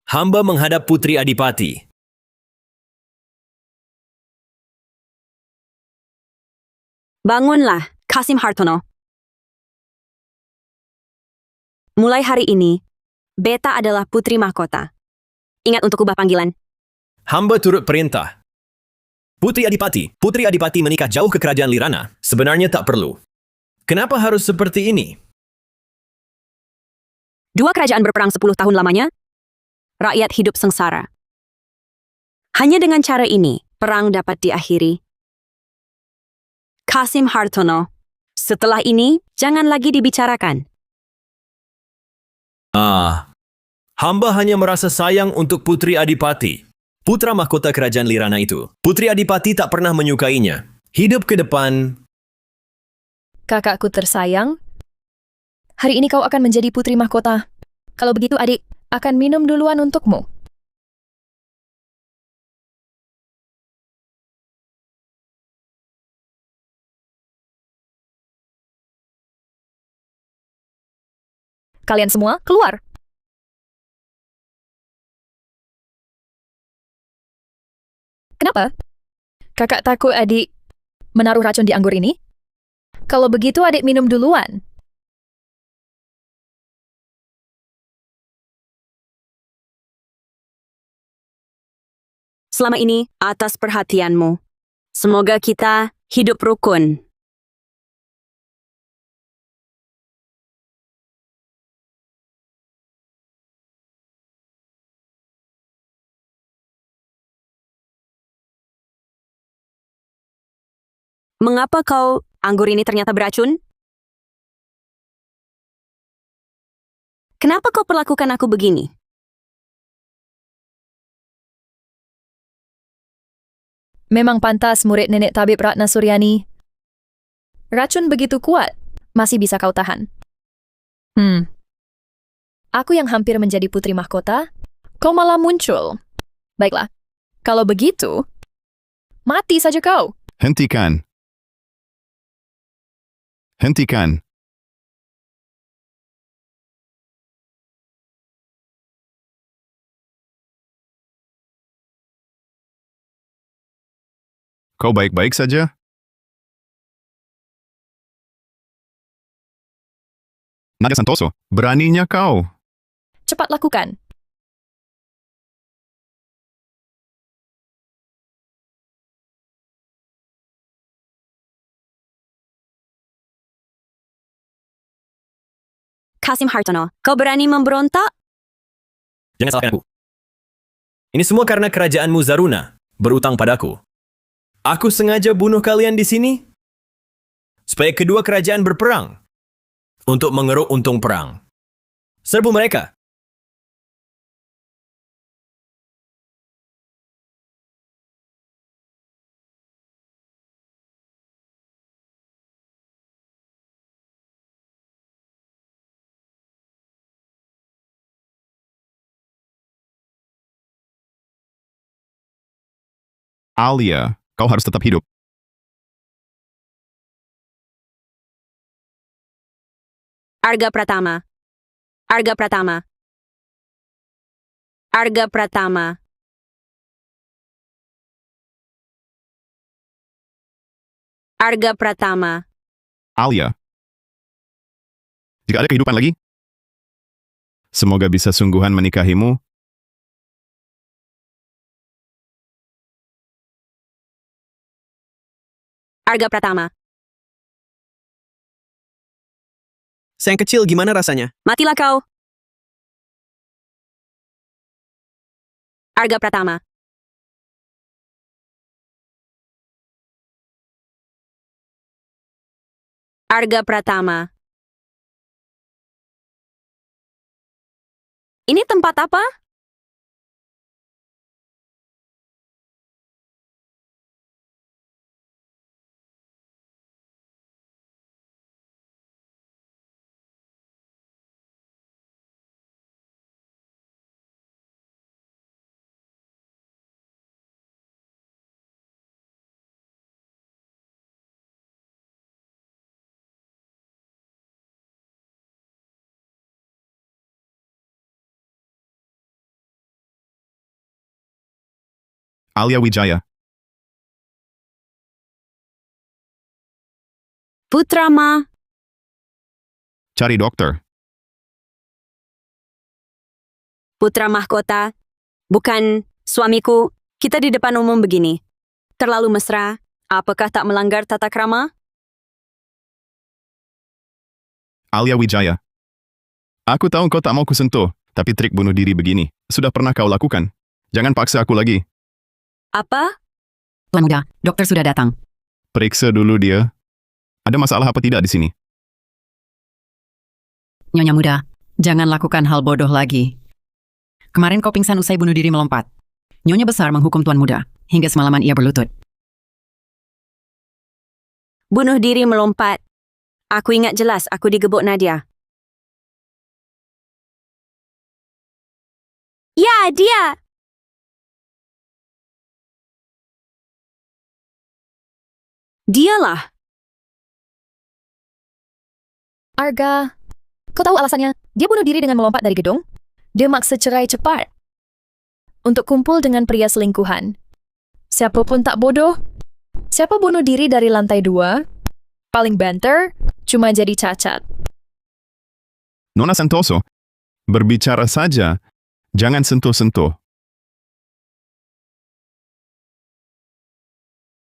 Hamba menghadap Putri Adipati. Bangunlah, Kasim Hartono. Mulai hari ini, Beta adalah putri mahkota. Ingat untuk ubah panggilan. Hamba turut perintah. Putri Adipati menikah jauh ke kerajaan Lirana. Sebenarnya tak perlu. Kenapa harus seperti ini? Dua kerajaan berperang 10 tahun lamanya. Rakyat hidup sengsara. Hanya dengan cara ini, perang dapat diakhiri. Kasim Hartono, setelah ini, jangan lagi dibicarakan. Hamba hanya merasa sayang untuk Putri Adipati, putra mahkota kerajaan Lirana itu. Putri Adipati tak pernah menyukainya. Hidup ke depan. Kakakku tersayang, hari ini kau akan menjadi putri mahkota. Kalau begitu adik, akan minum duluan untukmu. Kalian semua keluar. Kenapa? Kakak takut adik menaruh racun di anggur ini? Kalau begitu adik minum duluan. Selama ini, atas perhatianmu. Semoga kita hidup rukun. Mengapa anggur ini ternyata beracun? Kenapa kau perlakukan aku begini? Memang pantas murid nenek tabib Ratna Suryani. Racun begitu kuat, masih bisa kau tahan. Aku yang hampir menjadi putri mahkota, kau malah muncul. Baiklah, kalau begitu, mati saja kau. Hentikan. Hentikan. Kau baik-baik saja? Naga Santoso, beraninya kau. Cepat lakukan. Kasim Hartono, kau berani memberontak? Jangan salahkan aku. Ini semua karena kerajaanmu Zaruna berutang padaku. Aku sengaja bunuh kalian di sini supaya kedua kerajaan berperang untuk mengeruk untung perang. Serbu mereka. Alia, kau harus tetap hidup. Arga Pratama. Arga Pratama. Arga Pratama. Arga Pratama. Alia. Jika ada kehidupan lagi, semoga bisa sungguhan menikahimu. Arga Pratama. Sayang kecil, gimana rasanya? Matilah kau. Arga Pratama. Arga Pratama. Ini tempat apa? Alia Wijaya. Putra Ma, Cari dokter. putra mahkota. Bukan, suamiku, kita di depan umum begini. Terlalu mesra. Apakah tak melanggar tata krama? Alia Wijaya. Aku tahu kau tak mau kusentuh, tapi trik bunuh diri begini sudah pernah kau lakukan. Jangan paksa aku lagi. Apa? Tuan muda, dokter sudah datang. Periksa dulu dia. Ada masalah apa tidak di sini? Nyonya muda, jangan lakukan hal bodoh lagi. Kemarin kau pingsan usai bunuh diri melompat. Nyonya besar menghukum tuan muda, hingga semalaman ia berlutut. Bunuh diri melompat. Aku ingat jelas aku digebuk Nadia. Ya, dia! Dialah. Arga, kau tahu alasannya? Dia bunuh diri dengan melompat dari gedung. Dia maksa cerai cepat untuk kumpul dengan pria selingkuhan. Siapa pun tak bodoh. Siapa bunuh diri dari lantai 2? Paling banter, cuma jadi cacat. Nona Santoso, berbicara saja. Jangan sentuh-sentuh.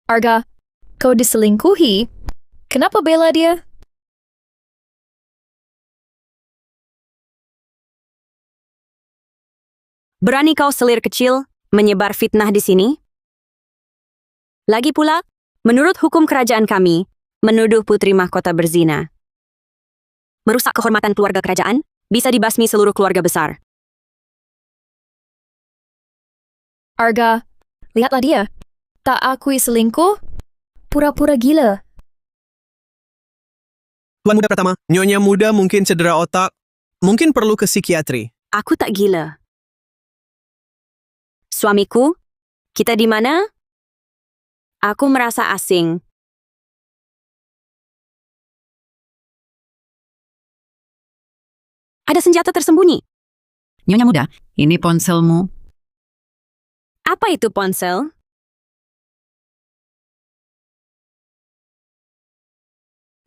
Arga, kau diselingkuhi? Kenapa bela dia? Berani kau selir kecil menyebar fitnah di sini? Lagi pula, menurut hukum kerajaan kami, menuduh putri mahkota berzina. Merusak kehormatan keluarga kerajaan, bisa dibasmi seluruh keluarga besar. Arga, lihatlah dia. Tak akui selingkuh, pura-pura gila. Tuan muda pertama, nyonya muda mungkin cedera otak, mungkin perlu ke psikiatri. Aku tak gila. Suamiku, kita di mana? Aku merasa asing. Ada senjata tersembunyi. Nyonya muda, ini ponselmu. Apa itu ponsel?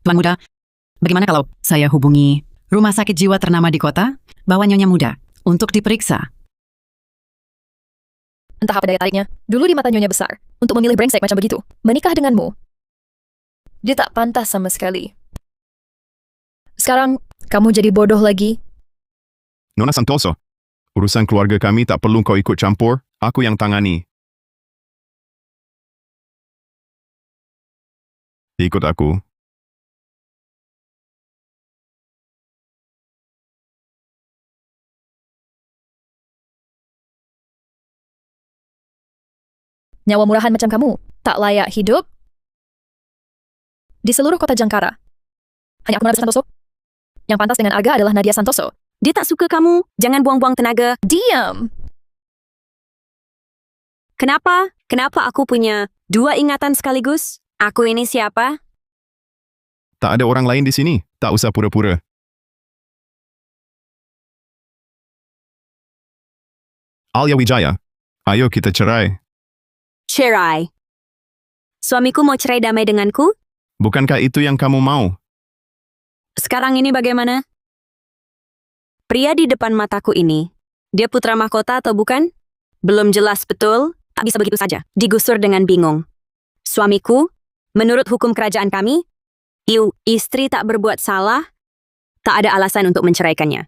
Tuan muda, bagaimana kalau saya hubungi rumah sakit jiwa ternama di kota? Bawa nyonya muda untuk diperiksa. Entah apa daya tariknya, dulu di mata nyonya besar, untuk memilih brengsek macam begitu, menikah denganmu. Dia tak pantas sama sekali. Sekarang, kamu jadi bodoh lagi. Nona Santoso, urusan keluarga kami tak perlu kau ikut campur, aku yang tangani. Ikut aku. Nyawa murahan macam kamu, tak layak hidup di seluruh kota Jangkara. Hanya aku Nadia Santoso. Yang pantas dengan Arga adalah Nadia Santoso. Dia tak suka kamu, jangan buang-buang tenaga. Diam! Kenapa? Kenapa aku punya 2 ingatan sekaligus? Aku ini siapa? Tak ada orang lain di sini, tak usah pura-pura. Alia Wijaya, ayo kita cerai. Cerai. Suamiku mau cerai damai denganku? Bukankah itu yang kamu mau? Sekarang ini bagaimana? Pria di depan mataku ini, dia putra mahkota atau bukan? Belum jelas betul, tak bisa begitu saja. Digusur dengan bingung. Suamiku, menurut hukum kerajaan kami, istri tak berbuat salah, tak ada alasan untuk menceraikannya.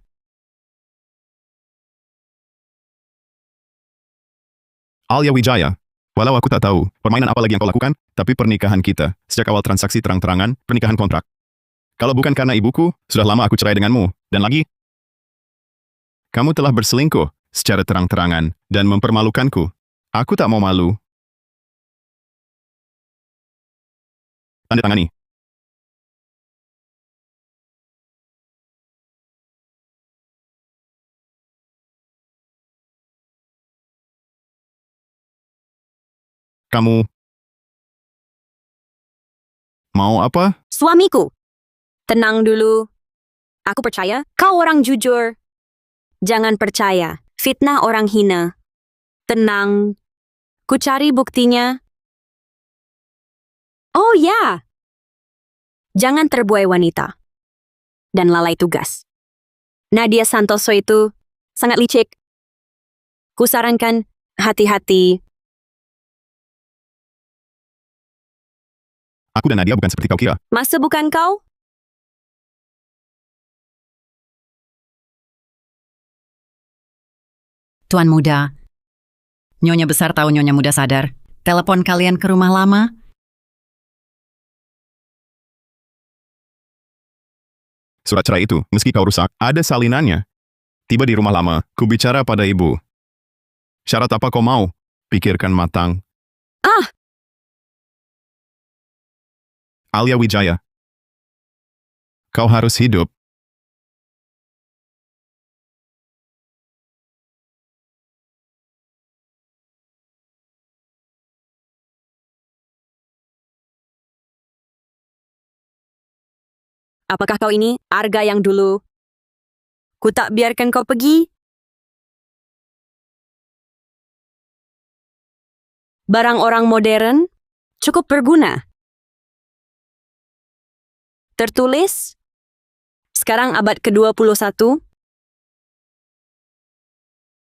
Alia Wijaya, walau aku tak tahu permainan apa lagi yang kau lakukan, tapi pernikahan kita, sejak awal transaksi terang-terangan, pernikahan kontrak. Kalau bukan karena ibuku, sudah lama aku cerai denganmu. Dan lagi, kamu telah berselingkuh secara terang-terangan dan mempermalukanku. Aku tak mau malu. Tanda tangani. Kamu mau apa? Suamiku, tenang dulu. Aku percaya kau orang jujur. Jangan percaya, fitnah orang hina. Tenang. Ku cari buktinya. Oh ya. Jangan terbuai wanita. Dan lalai tugas. Nadia Santoso itu sangat licik. Ku sarankan hati-hati. Aku dan Nadia bukan seperti kau kira. Masa bukan kau? Tuan muda. Nyonya besar tahu nyonya muda sadar. Telepon kalian ke rumah lama? Surat cerai itu, meski kau rusak, ada salinannya. Tiba di rumah lama, ku bicara pada ibu. Syarat apa kau mau? Pikirkan matang. Ah! Alia Wijaya. Kau harus hidup. Apakah kau ini Arga yang dulu? Ku tak biarkan kau pergi. Barang orang modern cukup berguna. Tertulis sekarang abad ke-21.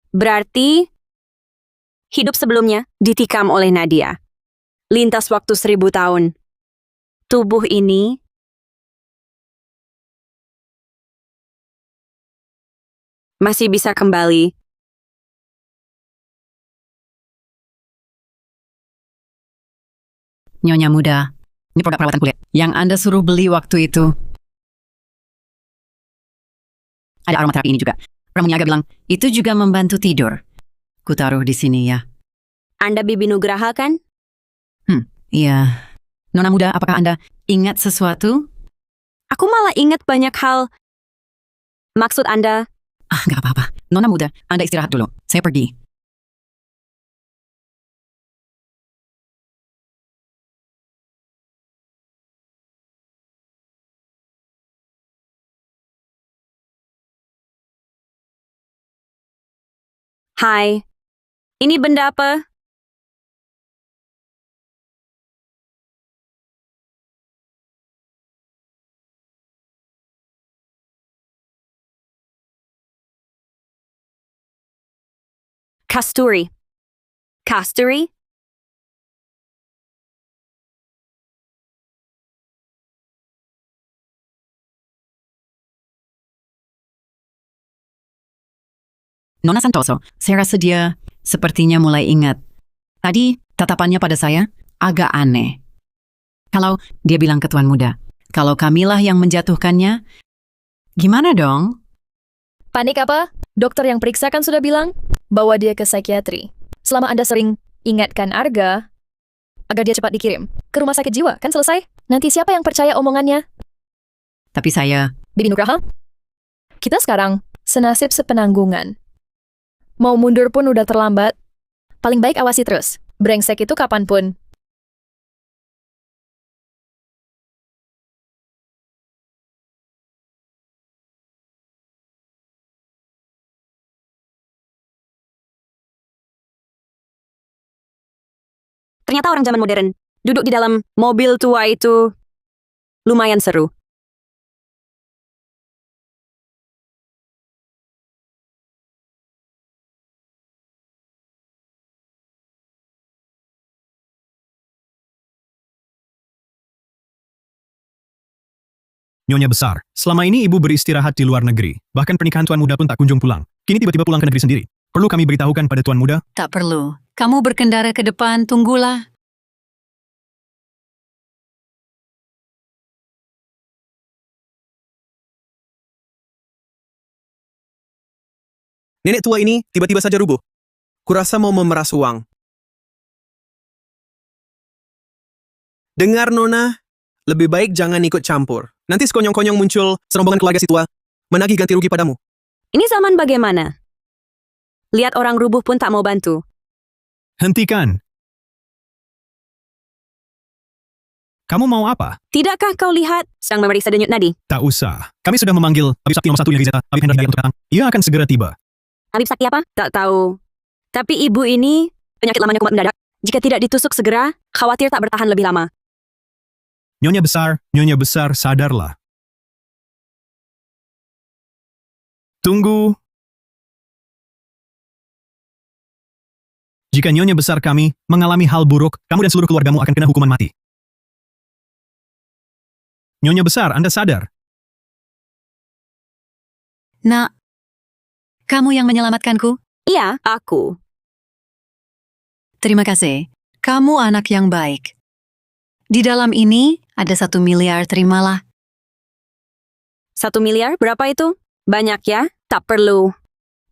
Berarti hidup sebelumnya ditikam oleh Nadia. Lintas waktu 1000 tahun. Tubuh ini masih bisa kembali. Nyonya muda. Ini produk perawatan kulit yang Anda suruh beli waktu itu. Ada aromaterapi ini juga. Orang menyaga bilang, itu juga membantu tidur. Ku taruh di sini ya. Anda Bibi Nugraha kan? Iya. Nona muda, apakah Anda ingat sesuatu? Aku malah ingat banyak hal. Maksud Anda? Nggak apa-apa. Nona muda, Anda istirahat dulu. Saya pergi. Hai. Ini benda apa? Kasturi. Kasturi? Nona Santoso, saya rasa dia sepertinya mulai ingat. Tadi tatapannya pada saya agak aneh. Kalau dia bilang ke tuan muda, kalau kamilah yang menjatuhkannya, gimana dong? Panik apa? Dokter yang periksa kan sudah bilang, bawa dia ke psikiatri. Selama Anda sering ingatkan Arga, agar dia cepat dikirim ke rumah sakit jiwa, kan selesai? Nanti siapa yang percaya omongannya? Tapi saya, Bibi Nugraha? Kita sekarang senasib sepenanggungan. Mau mundur pun udah terlambat. Paling baik awasi terus. Brengsek itu kapanpun. Ternyata orang zaman modern duduk di dalam mobil tua itu lumayan seru. Nyonya besar, selama ini ibu beristirahat di luar negeri. Bahkan pernikahan tuan muda pun tak kunjung pulang. Kini tiba-tiba pulang ke negeri sendiri. Perlu kami beritahukan pada tuan muda? tak perlu. Kamu berkendara ke depan, tunggulah. Nenek tua ini tiba-tiba saja rubuh. Kurasa mau memeras uang. Dengar, Nona, lebih baik jangan ikut campur. Nanti sekonyong-konyong muncul serombongan keluarga si tua, menagih ganti rugi padamu. Ini zaman bagaimana? Lihat orang rubuh pun tak mau bantu. Hentikan. Kamu mau apa? Tidakkah kau lihat sedang memeriksa denyut nadi? Tak usah. Kami sudah memanggil Tabib Sakti nomor 1 Negeri Zeta, Tabib Hendra Hidayat untuk datang. Ia akan segera tiba. Habib Sakti apa? Tak tahu. Tapi ibu ini penyakit lamanya kumat mendadak. Jika tidak ditusuk segera, khawatir tak bertahan lebih lama. Nyonya besar, sadarlah. Tunggu. Jika Nyonya besar kami mengalami hal buruk, kamu dan seluruh keluargamu akan kena hukuman mati. Nyonya besar, Anda sadar? Nak, kamu yang menyelamatkanku? Iya, aku. Terima kasih. Kamu anak yang baik. Di dalam ini ada 1 miliar, terimalah. 1 miliar, berapa itu? Banyak ya? Tak perlu.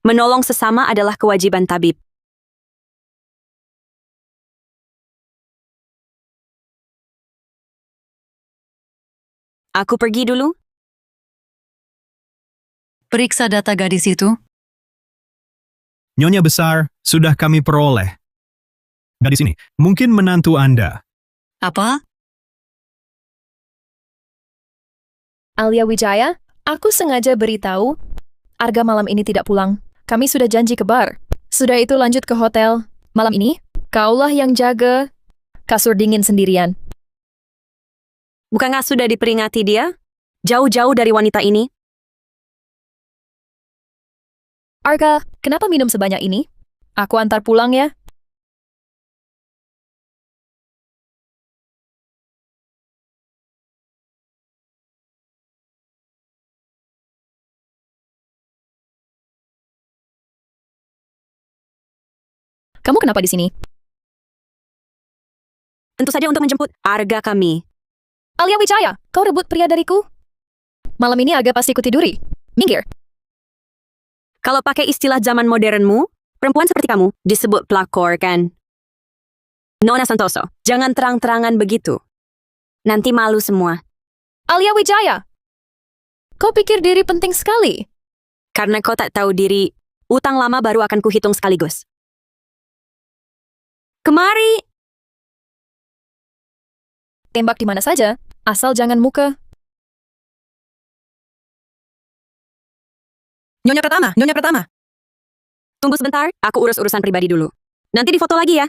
Menolong sesama adalah kewajiban tabib. Aku pergi dulu. Periksa data gadis itu. Nyonya besar, sudah kami peroleh. Gadis ini, mungkin menantu Anda. Apa? Alia Wijaya, aku sengaja beritahu Arga malam ini tidak pulang. Kami sudah janji ke bar. Sudah itu lanjut ke hotel. Malam ini, kaulah yang jaga kasur dingin sendirian. Bukankah sudah diperingati dia? Jauh-jauh dari wanita ini. Arga, kenapa minum sebanyak ini? Aku antar pulang ya. Kamu kenapa di sini? Tentu saja untuk menjemput Arga kami. Alia Wijaya, kau rebut pria dariku? Malam ini Arga pasti kutiduri. Minggir. Kalau pakai istilah zaman modernmu, perempuan seperti kamu disebut pelakor kan? Nona Santoso, jangan terang-terangan begitu. Nanti malu semua. Alia Wijaya, kau pikir diri penting sekali? Karena kau tak tahu diri, utang lama baru akan kuhitung sekaligus. Kemari! Tembak di mana saja, asal jangan muka. Nyonya Pratama. Tunggu sebentar, aku urus urusan pribadi dulu. Nanti difoto lagi ya.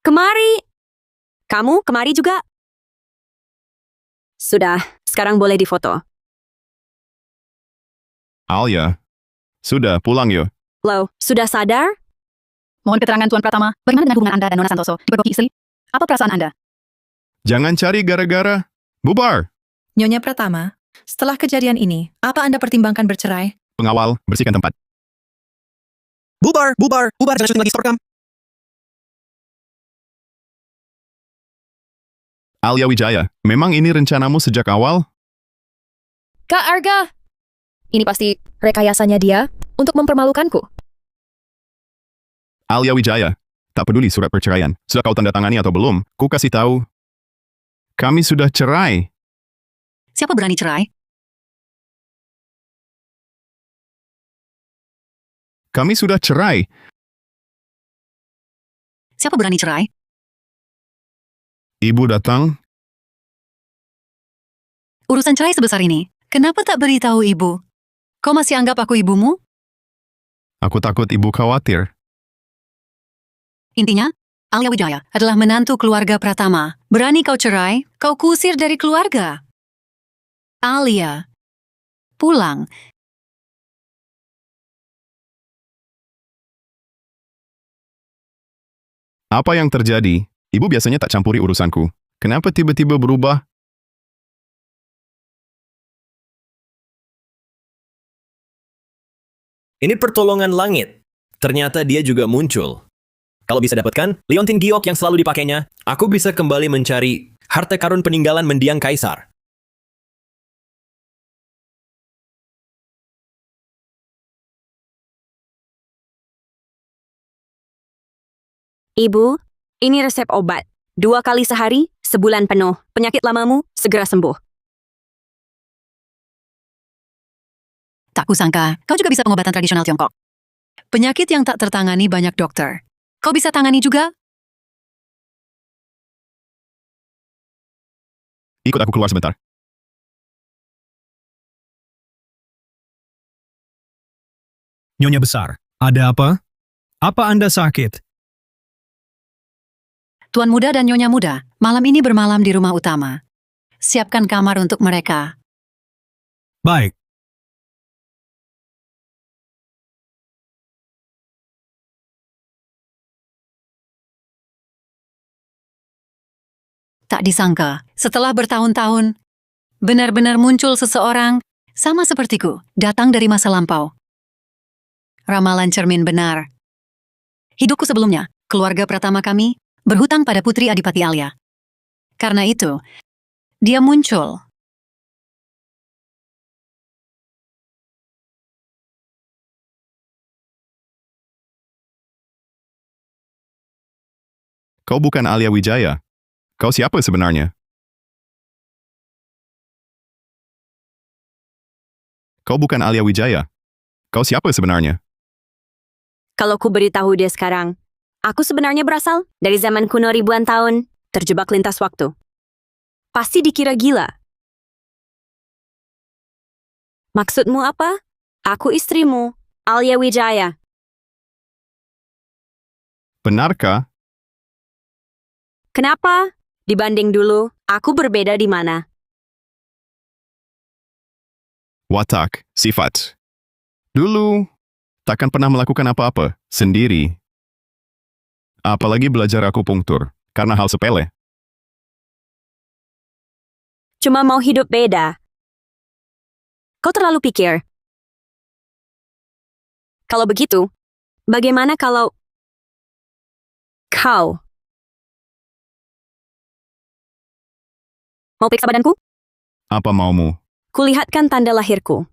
Kemari! Kamu kemari juga? Sudah, sekarang boleh difoto. Alia, sudah pulang yuk. Lo, sudah sadar? Mohon keterangan Tuan Pratama. Bagaimana dengan hubungan Anda dan Nona Santoso? Dipergoki istri? Apa perasaan Anda? Jangan cari gara-gara. Bubar. Nyonya Pratama, setelah kejadian ini, apa Anda pertimbangkan bercerai? Pengawal, bersihkan tempat. Bubar, jangan syuting lagi Storkam. Alia Wijaya, memang ini rencanamu sejak awal? Kak Arga, ini pasti rekayasanya dia untuk mempermalukanku. Alia Wijaya, tak peduli surat perceraian. Sudah kau tanda tangani atau belum? Ku kasih tahu. Kami sudah cerai. Siapa berani cerai? Kami sudah cerai. Siapa berani cerai? Ibu datang. Urusan cerai sebesar ini, kenapa tak beritahu ibu? Kau masih anggap aku ibumu? Aku takut ibu khawatir. Intinya, Alia Wijaya adalah menantu keluarga Pratama. Berani kau cerai, kau kusir dari keluarga. Alia, pulang. Apa yang terjadi? Ibu biasanya tak campuri urusanku. Kenapa tiba-tiba berubah? Ini pertolongan langit. Ternyata dia juga muncul. Kalau bisa dapatkan, liontin giok yang selalu dipakainya, aku bisa kembali mencari harta karun peninggalan mendiang kaisar. Ibu, ini resep obat. 2 kali sehari, sebulan penuh. Penyakit lamamu segera sembuh. Tak kusangka, kau juga bisa pengobatan tradisional Tiongkok. Penyakit yang tak tertangani banyak dokter. Kau bisa tangani juga? Ikut aku keluar sebentar. Nyonya Besar, ada apa? Apa Anda sakit? Tuan Muda dan Nyonya Muda, malam ini bermalam di rumah utama. Siapkan kamar untuk mereka. Baik. Tak disangka, setelah bertahun-tahun, benar-benar muncul seseorang sama sepertiku, datang dari masa lampau. Ramalan cermin benar. Hidupku sebelumnya, keluarga pertama kami, berhutang pada Putri Adipati Alia. Karena itu, dia muncul. Kau bukan Alia Wijaya. Kau siapa sebenarnya? Kau bukan Alia Wijaya. Kau siapa sebenarnya? Kalau ku beritahu dia sekarang, aku sebenarnya berasal dari zaman kuno ribuan tahun, terjebak lintas waktu. Pasti dikira gila. Maksudmu apa? Aku istrimu, Alia Wijaya. Benarkah? Kenapa? Dibanding dulu, aku berbeda di mana? Watak, sifat. Dulu, takkan pernah melakukan apa-apa sendiri. Apalagi belajar akupunktur, karena hal sepele. Cuma mau hidup beda. Kau terlalu pikir. Kalau begitu, bagaimana kalau kau mau periksa badanku? Apa maumu? Kulihatkan tanda lahirku.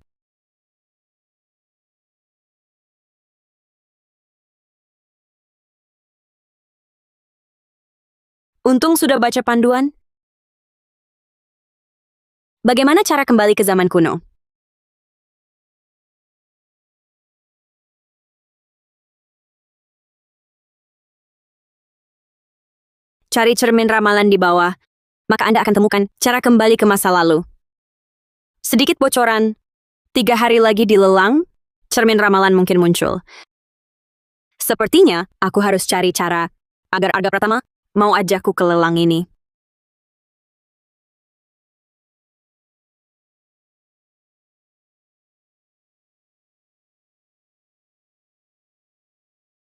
Untung sudah baca panduan. Bagaimana cara kembali ke zaman kuno? Cari cermin ramalan di bawah, maka Anda akan temukan cara kembali ke masa lalu. Sedikit bocoran, 3 hari lagi di lelang, cermin ramalan mungkin muncul. Sepertinya aku harus cari cara agar Arga Pratama mau ajakku ke lelang ini.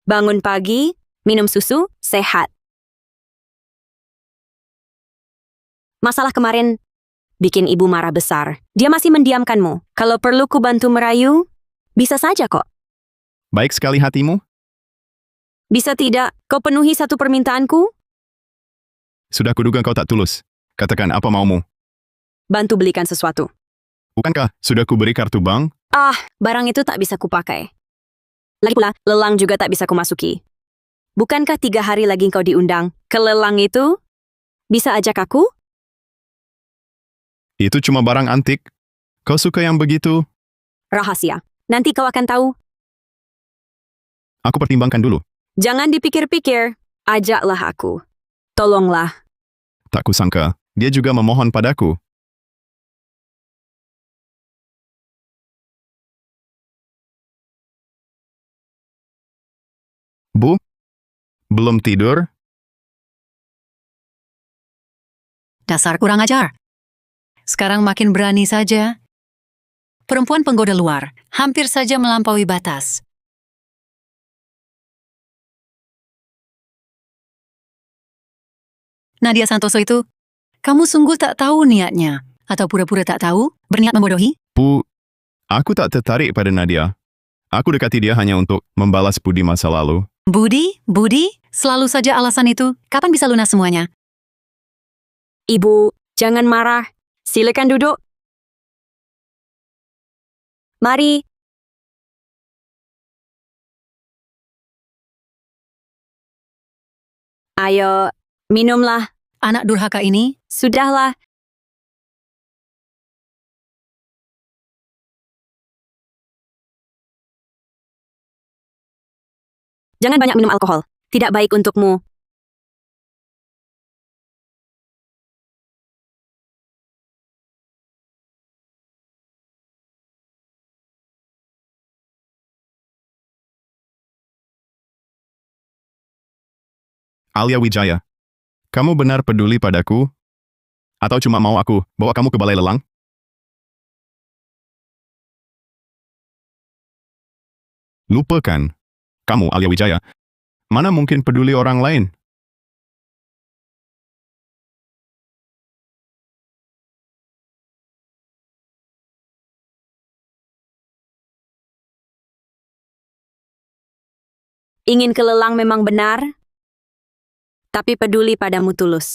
Bangun pagi, minum susu, sehat. Masalah kemarin bikin ibu marah besar. Dia masih mendiamkanmu. Kalau perlu ku bantu merayu, bisa saja kok. Baik sekali hatimu? Bisa tidak, kau penuhi satu permintaanku? Sudah kuduga kau tak tulus. Katakan apa maumu. Bantu belikan sesuatu. Bukankah sudah kuberi kartu bank? Ah, barang itu tak bisa kupakai. Lagi pula, lelang juga tak bisa kumasuki. Bukankah 3 hari lagi kau diundang ke lelang itu? Bisa ajak aku? Itu cuma barang antik. Kau suka yang begitu? Rahasia. Nanti kau akan tahu. Aku pertimbangkan dulu. Jangan dipikir-pikir. Ajaklah aku. Tolonglah. Tak kusangka, dia juga memohon padaku. Bu, belum tidur? Dasar kurang ajar. Sekarang makin berani saja. Perempuan penggoda luar, hampir saja melampaui batas. Nadia Santoso itu, kamu sungguh tak tahu niatnya. Atau pura-pura tak tahu, berniat membodohi? Bu, aku tak tertarik pada Nadia. Aku dekati dia hanya untuk membalas budi masa lalu. Budi, selalu saja alasan itu. Kapan bisa lunas semuanya? Ibu, jangan marah. Silakan duduk. Mari. Ayo, minumlah. Anak durhaka ini, Sudahlah. Jangan banyak minum alkohol. Tidak baik untukmu. Alia Wijaya, kamu benar peduli padaku? Atau cuma mau aku bawa kamu ke balai lelang? Lupakan. Kamu, Alia Wijaya. Mana mungkin peduli orang lain? Ingin ke lelang memang benar, tapi peduli padamu tulus.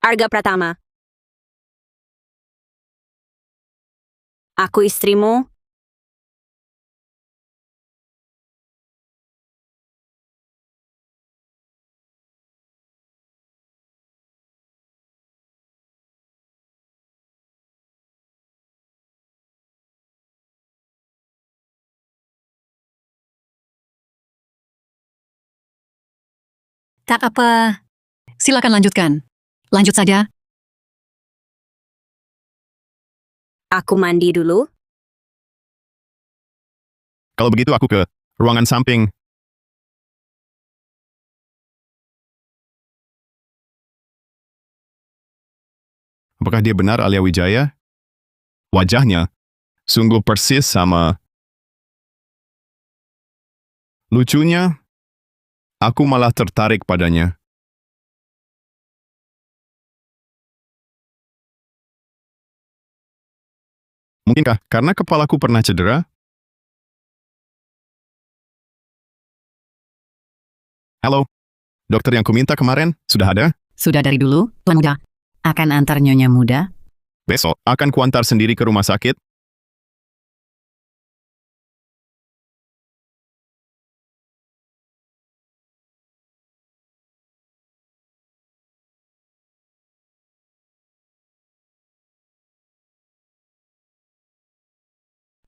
Arga Pratama. Aku istrimu. Tak apa. Silakan lanjutkan. Lanjut saja. Aku mandi dulu. Kalau begitu aku ke ruangan samping. Apakah dia benar Alia Wijaya? Wajahnya sungguh persis sama. Lucunya, aku malah tertarik padanya. Mungkinkah karena kepalaku pernah cedera? Halo, dokter yang kuminta kemarin sudah ada? Sudah dari dulu, Tuan Muda. Akan antar Nyonya Muda. Besok akan kuantar sendiri ke rumah sakit.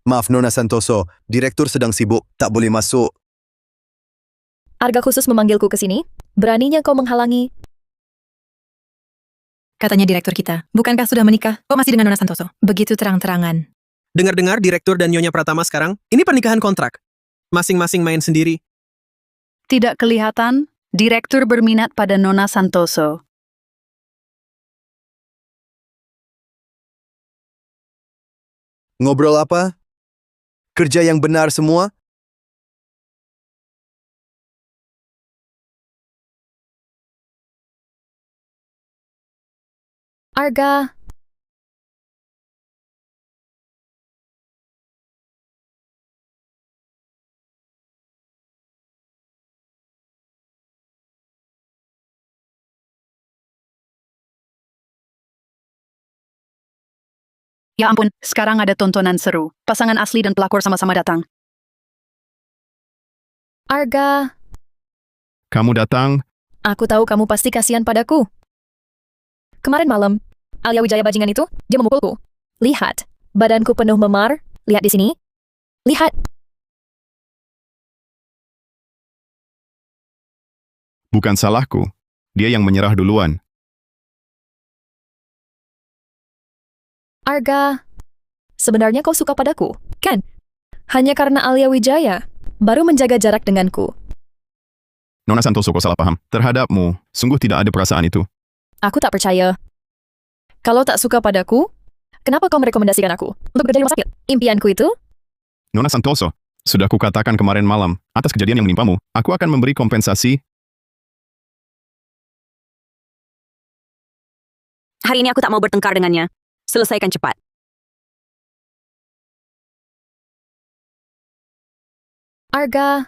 Maaf Nona Santoso, direktur sedang sibuk, tak boleh masuk. Arga khusus memanggilku ke sini. Beraninya kau menghalangi. Katanya direktur kita. Bukankah sudah menikah? Kok masih dengan Nona Santoso? Begitu terang-terangan. Dengar-dengar direktur dan Nyonya Pratama sekarang, ini pernikahan kontrak. Masing-masing main sendiri. Tidak kelihatan, direktur berminat pada Nona Santoso. Ngobrol apa? Kerja yang benar semua? Arga, Ya ampun, sekarang ada tontonan seru. Pasangan asli dan pelakor sama-sama datang. Arga, Kamu datang, aku tahu kamu pasti kasihan padaku. Kemarin malam, Alia Wijaya bajingan itu, dia memukulku. Lihat, badanku penuh memar. Lihat di sini. Lihat. bukan salahku. Dia yang menyerah duluan. Arga, sebenarnya kau suka padaku, kan? Hanya karena Alia Wijaya baru menjaga jarak denganku. Nona Santoso, kau salah paham. Terhadapmu, sungguh tidak ada perasaan itu. Aku tak percaya. Kalau tak suka padaku, kenapa kau merekomendasikan aku untuk kerja di rumah sakit? Impianku itu? Nona Santoso, sudah kukatakan kemarin malam, atas kejadian yang menimpamu, aku akan memberi kompensasi. Hari ini aku tak mau bertengkar dengannya. Selesaikan cepat. Arga,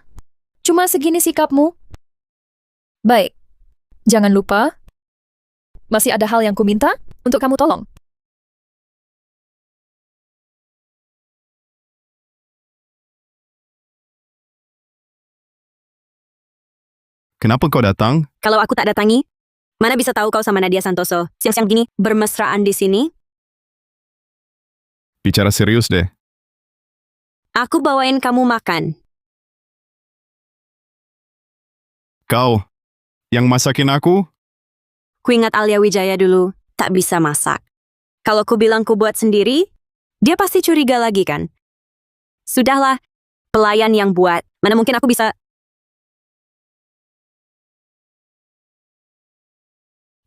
cuma segini sikapmu? Baik, jangan lupa, masih ada hal yang kuminta untuk kamu tolong. Kenapa kau datang? Kalau aku tak datangi, mana bisa tahu kau sama Nadia Santoso siang-siang gini bermesraan di sini? Bicara serius deh. Aku bawain kamu makan. Kau, yang masakin aku? Ku ingat Alia Wijaya dulu, tak bisa masak. Kalau ku bilang ku buat sendiri, dia pasti curiga lagi kan? Sudahlah, Pelayan yang buat. Mana mungkin aku bisa...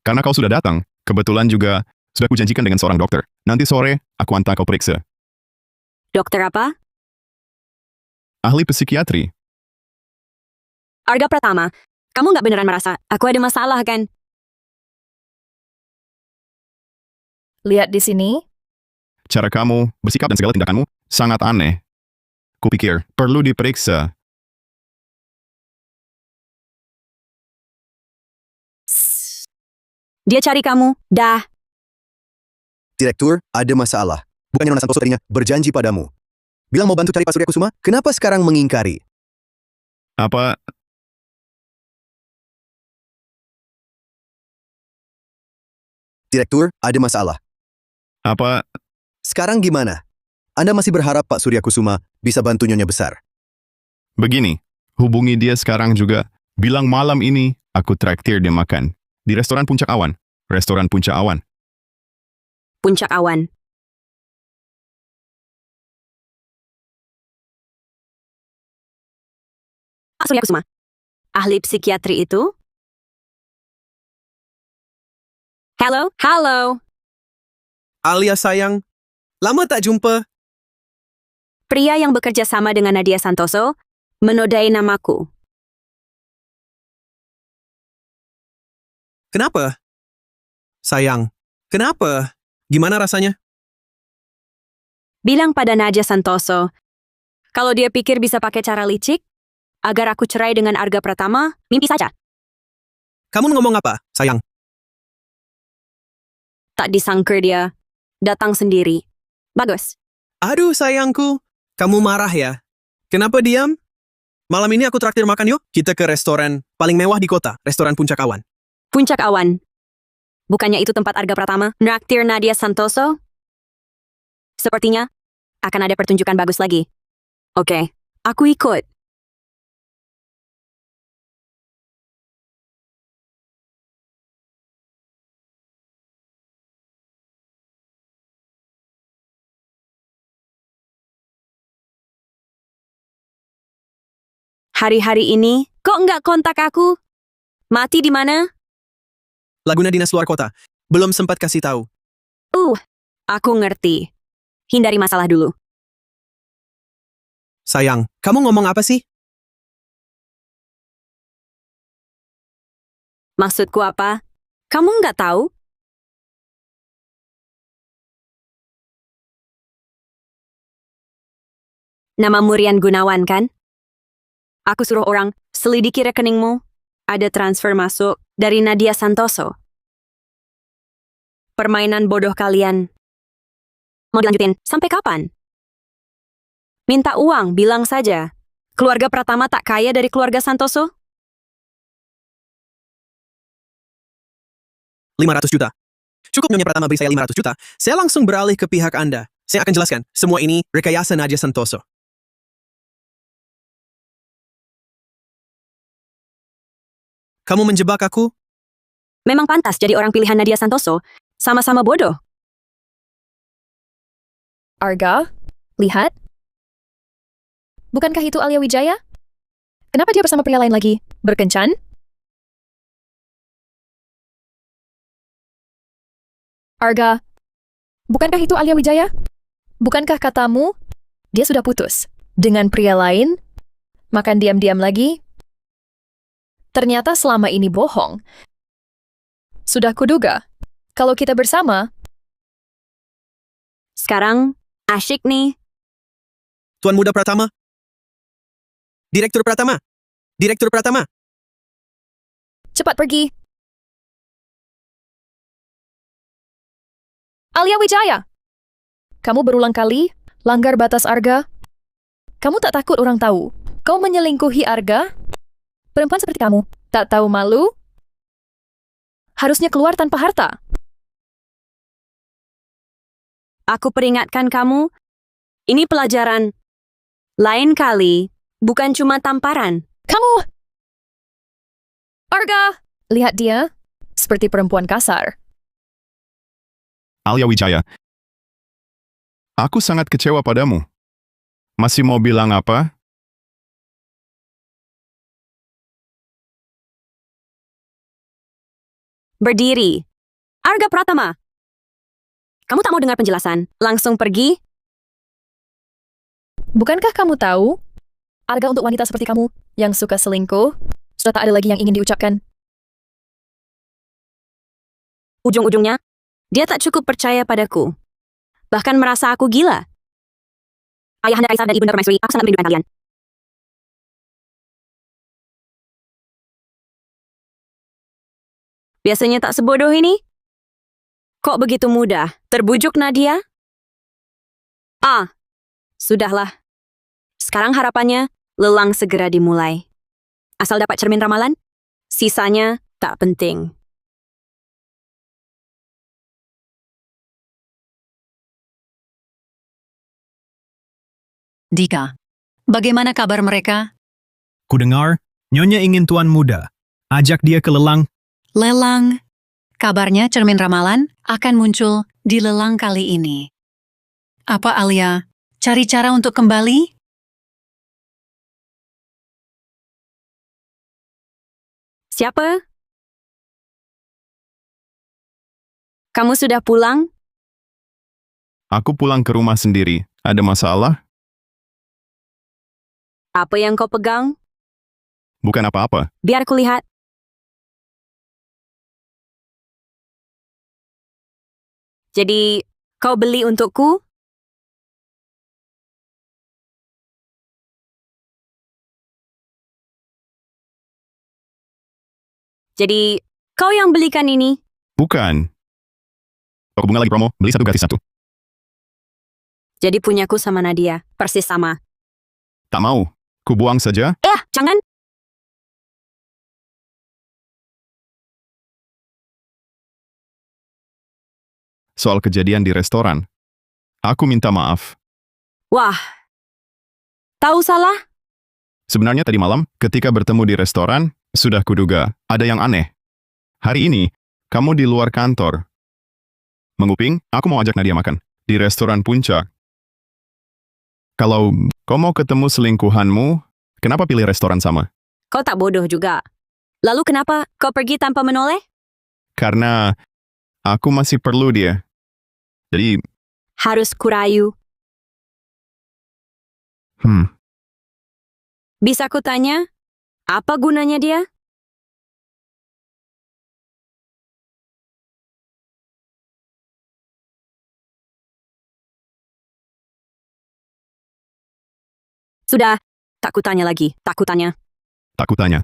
Karena kau sudah datang, kebetulan juga sudah kujanjikan dengan seorang dokter. Nanti sore, aku hantar kau periksa. Dokter apa? Ahli psikiatri. Arga Pratama, kamu nggak beneran merasa aku ada masalah kan? Lihat di sini. Cara kamu bersikap dan segala tindakanmu sangat aneh. Kupikir perlu diperiksa. Dia cari kamu. Dah. Direktur, ada masalah. Bukannya Nona Santoso tadinya berjanji padamu. Bilang mau bantu cari Pak Surya Kusuma, kenapa sekarang mengingkari? Apa? Direktur, ada masalah. Apa? Sekarang gimana? Anda masih berharap Pak Surya Kusuma bisa bantu Nyonya Besar? Begini, hubungi dia sekarang juga. Bilang malam ini aku traktir dia makan. Di restoran Puncak Awan. Restoran Puncak Awan. Puncak Awan. Pak Surya Kusuma. Ahli psikiatri itu? Halo? Halo? Alia sayang, lama tak jumpa. Pria yang bekerja sama dengan Nadia Santoso menodai namaku. Kenapa? Sayang, kenapa? Gimana rasanya? Bilang pada Nadia Santoso, kalau dia pikir bisa pakai cara licik, agar aku cerai dengan Arga Pratama, mimpi saja. Kamu ngomong apa, sayang? Tak disangker dia, datang sendiri. Bagus. Aduh sayangku, kamu marah ya? Kenapa diam? Malam ini aku traktir makan yuk. Kita ke restoran paling mewah di kota, restoran Puncak Awan. Puncak Awan. Bukannya itu tempat Arga Pratama? Nraktir Nadia Santoso? Sepertinya akan ada pertunjukan bagus lagi. Oke, aku ikut. Hari-hari ini, kok nggak kontak aku? Mati di mana? Laguna dinas luar kota. Belum sempat kasih tahu. Aku ngerti. Hindari masalah dulu. Sayang, kamu ngomong apa sih? Maksudku apa? Kamu nggak tahu? Nama Murian Gunawan kan? Aku suruh orang selidiki rekeningmu. Ada transfer masuk dari Nadia Santoso. Permainan bodoh kalian. Mau dilanjutin sampai kapan? Minta uang, bilang saja. Keluarga Pratama tak kaya dari keluarga Santoso? 500 juta. Cukup Nyonya Pratama beri saya 500 juta. Saya langsung beralih ke pihak Anda. Saya akan jelaskan. Semua ini rekayasa Nadia Santoso. Kamu menjebak aku? Memang pantas jadi orang pilihan Nadia Santoso. Sama-sama bodoh. Arga, lihat. Bukankah itu Alia Wijaya? Kenapa dia bersama pria lain lagi? Berkencan? Arga, bukankah itu Alia Wijaya? Bukankah katamu, dia sudah putus dengan pria lain, makan diam-diam lagi? Ternyata selama ini bohong. Sudah kuduga, kalau kita bersama, Sekarang, asyik nih. Tuan Muda Pratama? Direktur Pratama? Direktur Pratama? cepat pergi. Alia Wijaya, kamu berulang kali langgar batas Arga. Kamu tak takut orang tahu kau menyelingkuhi Arga? Perempuan seperti kamu, tak tahu malu? Harusnya keluar tanpa harta. Aku peringatkan kamu, ini pelajaran. Lain kali, bukan cuma tamparan. Kamu! Arga! Lihat dia, seperti perempuan kasar. Alia Wijaya, aku sangat kecewa padamu. Masih mau bilang apa? Berdiri. Arga Pratama. Kamu tak mau dengar penjelasan? Langsung pergi? Bukankah kamu tahu? Arga untuk wanita seperti kamu yang suka selingkuh, sudah tak ada lagi yang ingin diucapkan. Ujung-ujungnya, dia tak cukup percaya padaku. Bahkan merasa aku gila. Ayahanda Kaisar dan Ibunda Permaisuri, aku sangat merindukan kalian. Biasanya tak sebodoh ini? Kok begitu mudah? Terbujuk Nadia? Sudahlah. Sekarang harapannya, lelang segera dimulai. Asal dapat cermin ramalan, sisanya tak penting. Dika, bagaimana kabar mereka? Kudengar, Nyonya ingin tuan muda. Ajak dia ke lelang. Lelang. Kabarnya cermin ramalan akan muncul di lelang kali ini. Apa Alia cari cara untuk kembali? Siapa? Kamu sudah pulang? Aku pulang ke rumah sendiri. Ada masalah? Apa yang kau pegang? Bukan apa-apa. Biar kulihat. Jadi, kau beli untukku? Jadi, kau yang belikan ini? Bukan. Toko bunga lagi promo, beli satu gratis satu. Jadi punyaku sama Nadia, persis sama. Tak mau. Ku buang saja. Jangan! Soal kejadian di restoran. Aku minta maaf. Wah, tahu salah? Sebenarnya tadi malam, ketika bertemu di restoran, sudah kuduga, ada yang aneh. Hari ini, kamu di luar kantor. Menguping, aku mau ajak Nadia makan. Di restoran Puncak. Kalau kau mau ketemu selingkuhanmu, kenapa pilih restoran sama? Kau tak bodoh juga. Lalu kenapa kau pergi tanpa menoleh? Karena aku masih perlu dia. Jadi, Harus kurayu. Bisa ku tanya, apa gunanya dia? Sudah, tak kutanya lagi, tak kutanya. tak kutanya.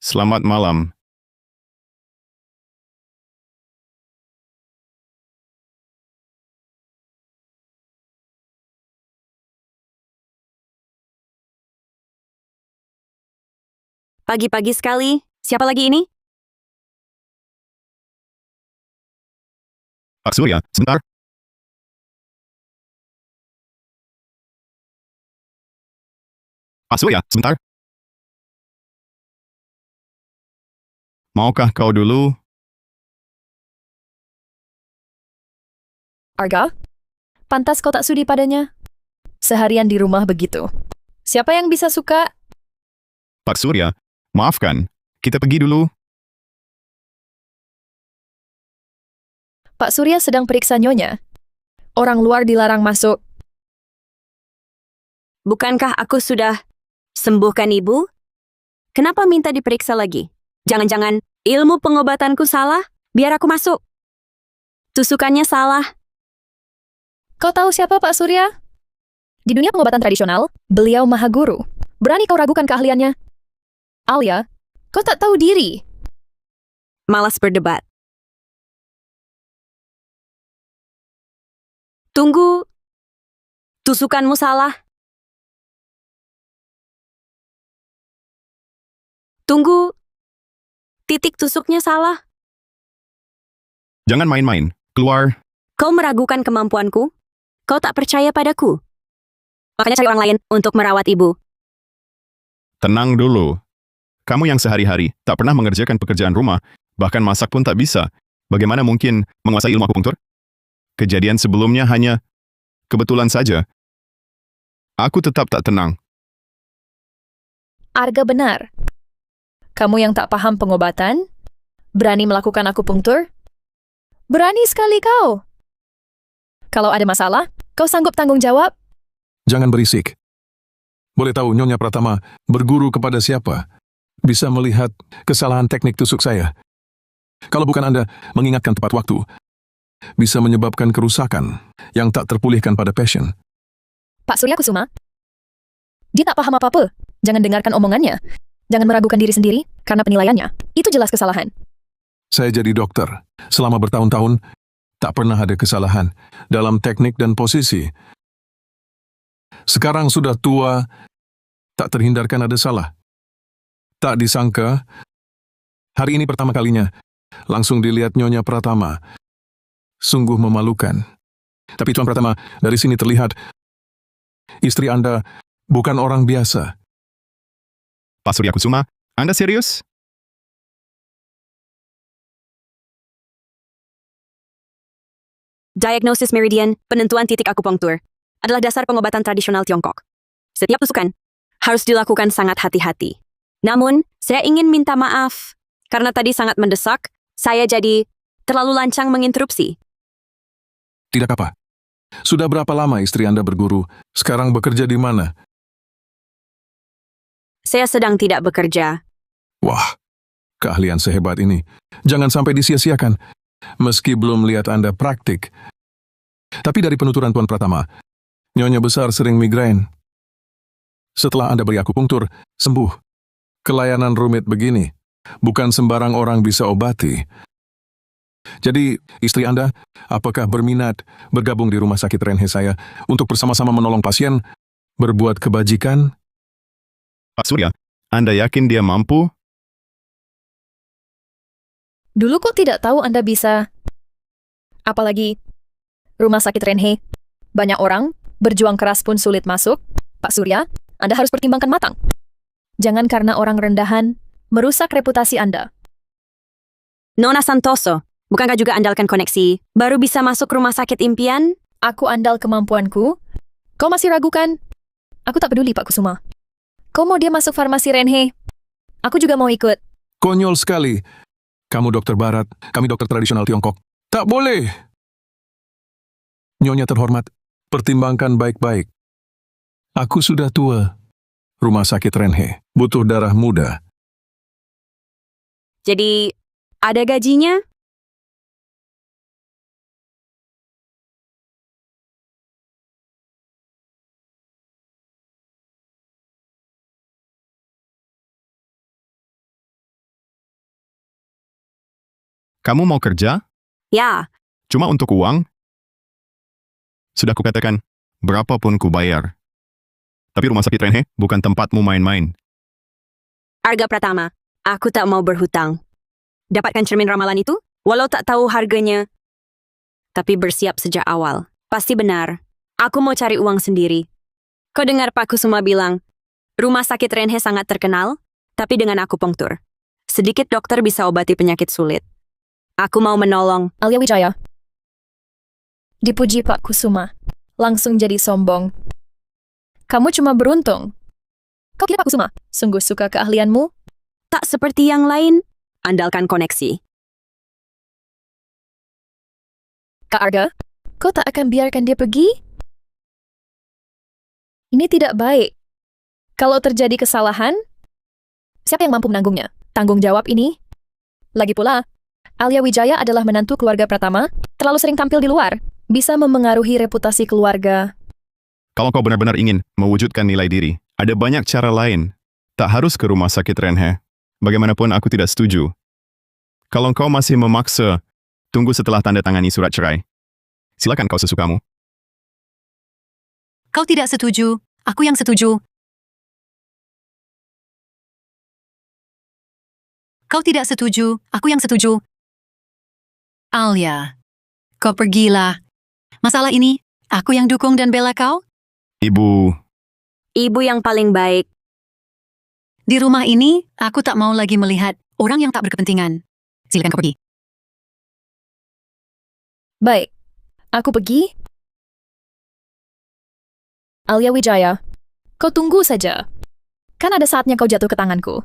Selamat malam. Pagi-pagi sekali, siapa lagi ini? Pak Surya, sebentar. Pak Surya, sebentar. Maukah kau dulu? Arga, pantas kau tak sudi padanya. Seharian di rumah begitu. Siapa yang bisa suka? Pak Surya, maafkan. Kita pergi dulu. Pak Surya sedang periksa Nyonya. Orang luar dilarang masuk. Bukankah aku sudah sembuhkan ibu? Kenapa minta diperiksa lagi? Jangan-jangan ilmu pengobatanku salah? Biar aku masuk. Tusukannya salah. Kau tahu siapa Pak Surya? Di dunia pengobatan tradisional, beliau maha guru. Berani kau ragukan keahliannya? Alia, kau tak tahu diri. Malas berdebat. Tunggu. Tusukanmu salah. Tunggu. Titik tusuknya salah. Jangan main-main. Keluar. Kau meragukan kemampuanku? Kau tak percaya padaku? Makanya cari orang lain untuk merawat ibu. Tenang dulu. Kamu yang sehari-hari tak pernah mengerjakan pekerjaan rumah, bahkan masak pun tak bisa. Bagaimana mungkin menguasai ilmu akupunktur? Kejadian sebelumnya hanya kebetulan saja. Aku tetap tak tenang. Arga benar. Kamu yang tak paham pengobatan, berani melakukan akupunktur? Berani sekali kau. Kalau ada masalah, kau sanggup tanggung jawab? Jangan berisik. Boleh tahu Nyonya Pratama berguru kepada siapa? Bisa melihat kesalahan teknik tusuk saya. Kalau bukan Anda mengingatkan tepat waktu, bisa menyebabkan kerusakan yang tak terpulihkan pada pasien. Pak Surya Kusuma, dia tak paham apa-apa. Jangan dengarkan omongannya. Jangan meragukan diri sendiri karena penilaiannya. Itu jelas kesalahan. Saya jadi dokter. Selama bertahun-tahun, tak pernah ada kesalahan dalam teknik dan posisi. Sekarang sudah tua, tak terhindarkan ada salah. Tak disangka, hari ini pertama kalinya, langsung dilihat Nyonya Pratama. Sungguh memalukan. Tapi Tuan Pratama, dari sini terlihat, istri Anda bukan orang biasa. Pak Surya Kusuma, Anda serius? Diagnosis meridian, penentuan titik akupunktur, adalah dasar pengobatan tradisional Tiongkok. Setiap tusukan harus dilakukan sangat hati-hati. Namun, saya ingin minta maaf, karena tadi sangat mendesak, saya jadi terlalu lancang menginterupsi. Tidak apa. Sudah berapa lama istri Anda berguru? Sekarang bekerja di mana? Saya sedang tidak bekerja. Wah, keahlian sehebat ini. Jangan sampai disia-siakan. Meski belum lihat Anda praktik. Tapi dari penuturan Tuan Pratama, Nyonya besar sering migrain. Setelah Anda beri akupunktur, sembuh. Kelayanan rumit begini, bukan sembarang orang bisa obati. Jadi, istri Anda, apakah berminat bergabung di rumah sakit Renhe saya untuk bersama-sama menolong pasien, berbuat kebajikan? Pak Surya, Anda yakin dia mampu? Dulu kok tidak tahu Anda bisa. Apalagi rumah sakit Renhe. Banyak orang, berjuang keras pun sulit masuk. Pak Surya, Anda harus pertimbangkan matang. Jangan karena orang rendahan, merusak reputasi Anda. Nona Santoso, bukankah juga andalkan koneksi, baru bisa masuk rumah sakit impian? Aku andal kemampuanku. Kau masih ragukan? Aku tak peduli, Pak Kusuma. Kau mau dia masuk farmasi Renhe? Aku juga mau ikut. Konyol sekali. Kamu dokter barat, kami dokter tradisional Tiongkok. Tak boleh. Nyonya terhormat, pertimbangkan baik-baik. Aku sudah tua. Rumah sakit Renhe butuh darah muda. Jadi, ada gajinya? Kamu mau kerja? Ya, Cuma untuk uang? Sudah kukatakan, berapapun ku bayar. Tapi rumah sakit Renhe bukan tempatmu main-main. Arga Pratama, aku tak mau berhutang. Dapatkan cermin ramalan itu, walau tak tahu harganya. Tapi bersiap sejak awal. Pasti benar. Aku mau cari uang sendiri. Kau dengar Pak Kusuma bilang, rumah sakit Renhe sangat terkenal, tapi dengan akupunktur. Sedikit dokter bisa obati penyakit sulit. Aku mau menolong. Alia Wijaya. Dipuji Pak Kusuma. Langsung jadi sombong. Kamu cuma beruntung. Kau kira Pak Kusuma sungguh suka keahlianmu? Tak seperti yang lain, andalkan koneksi. Kak Arga, kau tak akan biarkan dia pergi? Ini tidak baik. Kalau terjadi kesalahan, siapa yang mampu menanggungnya? Tanggung jawab ini? Lagi pula, Alia Wijaya adalah menantu keluarga Pratama, terlalu sering tampil di luar, bisa memengaruhi reputasi keluarga. Kalau kau benar-benar ingin mewujudkan nilai diri, ada banyak cara lain. Tak harus ke rumah sakit Renhe. Bagaimanapun aku tidak setuju. Kalau kau masih memaksa, tunggu setelah tanda tangani surat cerai. Silakan kau sesukamu. Kau tidak setuju, aku yang setuju. Kau tidak setuju, aku yang setuju. Alia, kau pergilah. Masalah ini, aku yang dukung dan bela kau. Ibu, Ibu yang paling baik. Di rumah ini, aku tak mau lagi melihat orang yang tak berkepentingan. Silakan kau pergi. Baik, aku pergi. Alia Wijaya, kau tunggu saja. Kan ada saatnya kau jatuh ke tanganku.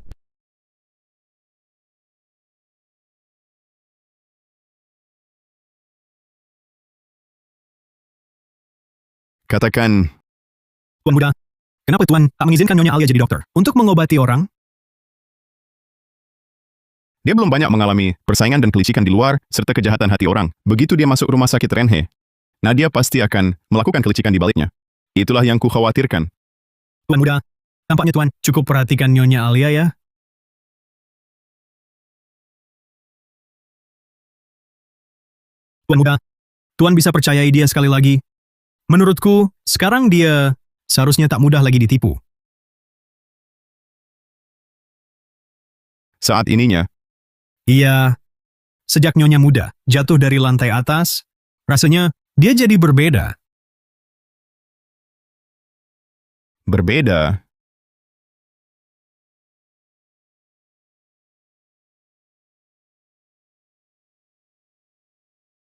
Katakan, Tuan muda, kenapa Tuan tak mengizinkan Nyonya Alia jadi dokter? Untuk mengobati orang? dia belum banyak mengalami persaingan dan kelicikan di luar, serta kejahatan hati orang. Begitu dia masuk rumah sakit Renhe, Nadia pasti akan melakukan kelicikan di baliknya. Itulah yang kukhawatirkan. Tuan muda, tampaknya Tuan cukup perhatikan Nyonya Alia ya. Tuan muda, Tuan bisa percayai dia sekali lagi. Menurutku, sekarang dia seharusnya tak mudah lagi ditipu. Saat ininya, Iya, sejak Nyonya muda jatuh dari lantai atas, rasanya dia jadi berbeda. berbeda.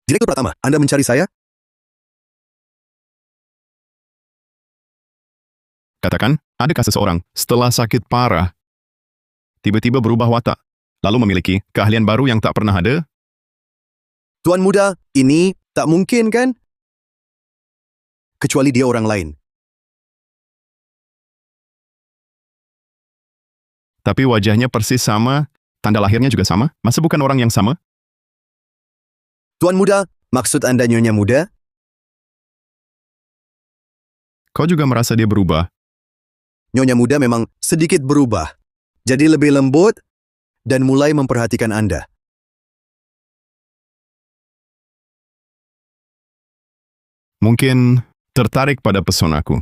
Direktur Pratama, Anda mencari saya? Katakan, adakah seseorang setelah sakit parah, tiba-tiba berubah watak, lalu memiliki keahlian baru yang tak pernah ada? Tuan muda, ini tak mungkin kan? Kecuali dia orang lain. Tapi wajahnya persis sama, tanda lahirnya juga sama, masa bukan orang yang sama? Tuan muda, maksud Anda Nyonya muda? Kau juga merasa dia berubah? Nyonya muda memang sedikit berubah. Jadi lebih lembut dan mulai memperhatikan Anda. Mungkin tertarik pada pesonaku.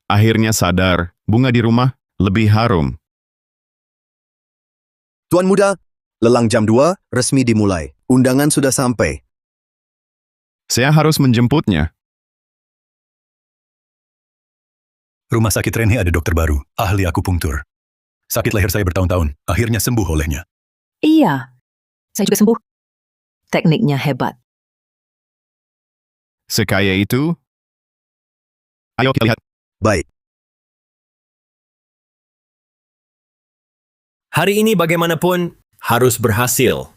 Akhirnya sadar, bunga di rumah lebih harum. Tuan muda, lelang jam 2 resmi dimulai. Undangan sudah sampai. Saya harus menjemputnya. Rumah sakit Renhe ada dokter baru, ahli akupunktur. Sakit leher saya bertahun-tahun, akhirnya sembuh olehnya. Iya, saya juga sembuh. Tekniknya hebat. Sekaya itu? Ayo kita lihat. Baik. Hari ini bagaimanapun harus berhasil.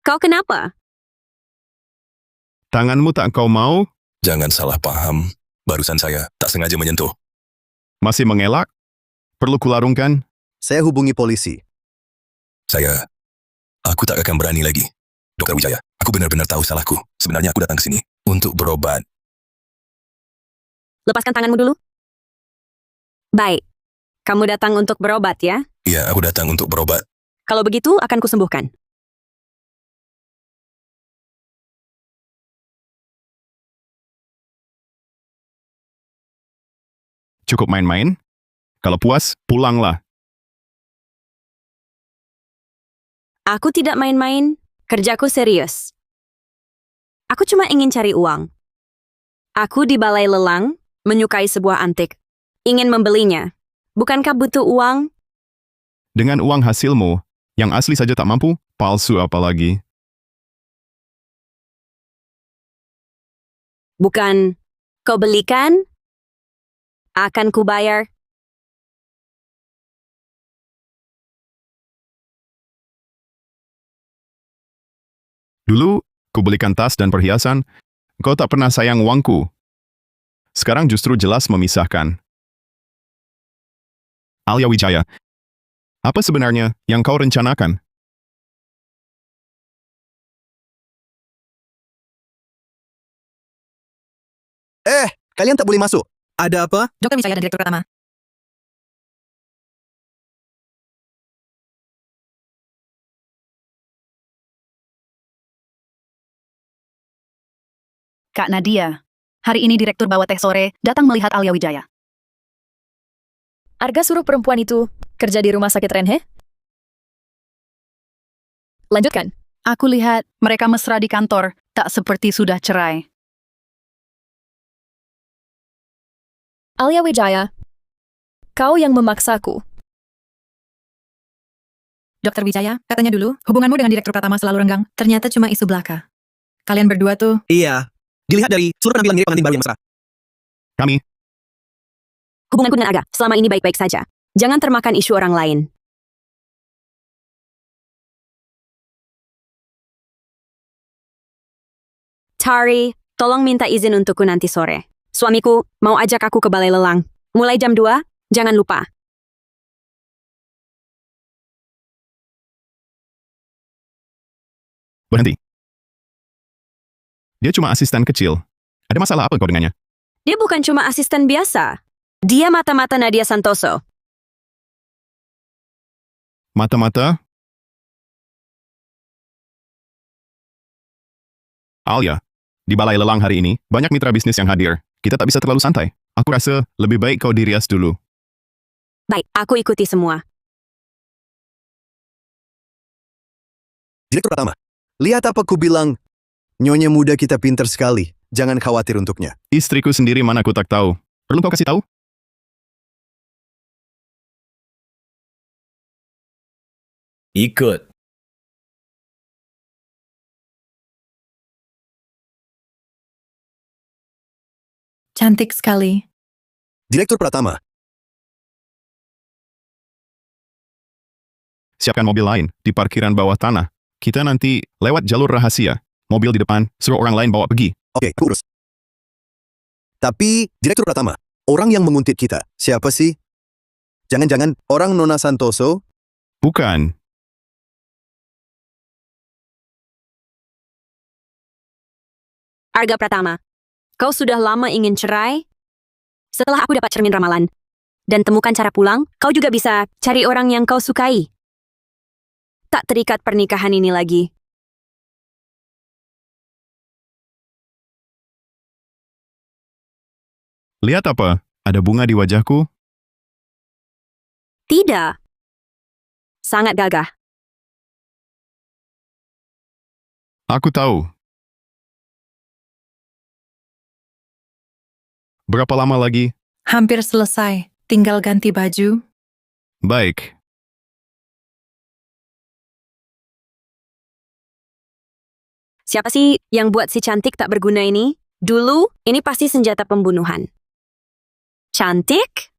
Kau kenapa? Tanganmu tak kau mau? Jangan salah paham, barusan saya tak sengaja menyentuh. Masih mengelak? Perlu kularungkan? Saya hubungi polisi. Aku tak akan berani lagi. Dokter Wijaya, aku benar-benar tahu salahku. Sebenarnya aku datang ke sini untuk berobat. Lepaskan tanganmu dulu. Baik. Kamu datang untuk berobat ya? Iya, aku datang untuk berobat. Kalau begitu, akan kusembuhkan. Cukup main-main? Kalau puas, pulanglah. Aku tidak main-main. Kerjaku serius. Aku cuma ingin cari uang. Aku di balai lelang, menyukai sebuah antik. Ingin membelinya. Bukankah butuh uang? Dengan uang hasilmu, yang asli saja tak mampu, palsu apalagi. Bukan. Kau belikan? Akan kubayar. Dulu, kubelikan tas dan perhiasan, kau tak pernah sayang uangku. Sekarang justru jelas memisahkan. Alia Wijaya, apa sebenarnya yang kau rencanakan? Kalian tak boleh masuk. Ada apa? Dokter Wijaya dan Direktur Pratama. Kak Nadia, hari ini Direktur bawa teh sore datang melihat Alia Wijaya. Arga suruh perempuan itu kerja di rumah sakit Renhe? Lanjutkan. Aku lihat mereka mesra di kantor, tak seperti sudah cerai. Alia Wijaya, kau yang memaksaku. Dokter Wijaya, katanya dulu, hubunganmu dengan Direktur Pratama selalu renggang. Ternyata cuma isu belaka. Kalian berdua tuh, Iya. Dilihat dari seluruh penampilan mirip pengantin baru yang mesra. Kami, Hubunganku dengan Arga selama ini baik-baik saja. Jangan termakan isu orang lain. Tari, tolong minta izin untukku nanti sore. Suamiku mau ajak aku ke balai lelang. Mulai jam 2, jangan lupa. berhenti. Dia cuma asisten kecil. Ada masalah apa kau dengannya? Dia bukan cuma asisten biasa. Dia mata-mata Nadia Santoso. Mata-mata? Alia, di balai lelang hari ini, banyak mitra bisnis yang hadir. Kita tak bisa terlalu santai. Aku rasa lebih baik kau dirias dulu. Baik, aku ikuti semua. Direktur Pratama, lihat apa ku bilang. Nyonya muda kita pintar sekali. Jangan khawatir untuknya. Istriku sendiri mana aku tak tahu. Perlu kau kasih tahu? Ikut. Cantik sekali. Direktur Pratama, Siapkan mobil lain di parkiran bawah tanah. Kita nanti lewat jalur rahasia. Mobil di depan, suruh orang lain bawa pergi. oke, ku urus. Tapi, Direktur Pratama, orang yang menguntit kita, siapa sih? Jangan-jangan orang Nona Santoso? Bukan. Arga Pratama, kau sudah lama ingin cerai? Setelah aku dapat cermin ramalan dan temukan cara pulang, kau juga bisa cari orang yang kau sukai. Tak terikat pernikahan ini lagi. Lihat apa? Ada bunga di wajahku? Tidak. Sangat gagah. Aku tahu. Berapa lama lagi? Hampir selesai. Tinggal ganti baju. Baik. Siapa sih yang buat si cantik tak berguna ini? Dulu, ini pasti senjata pembunuhan. Cantik?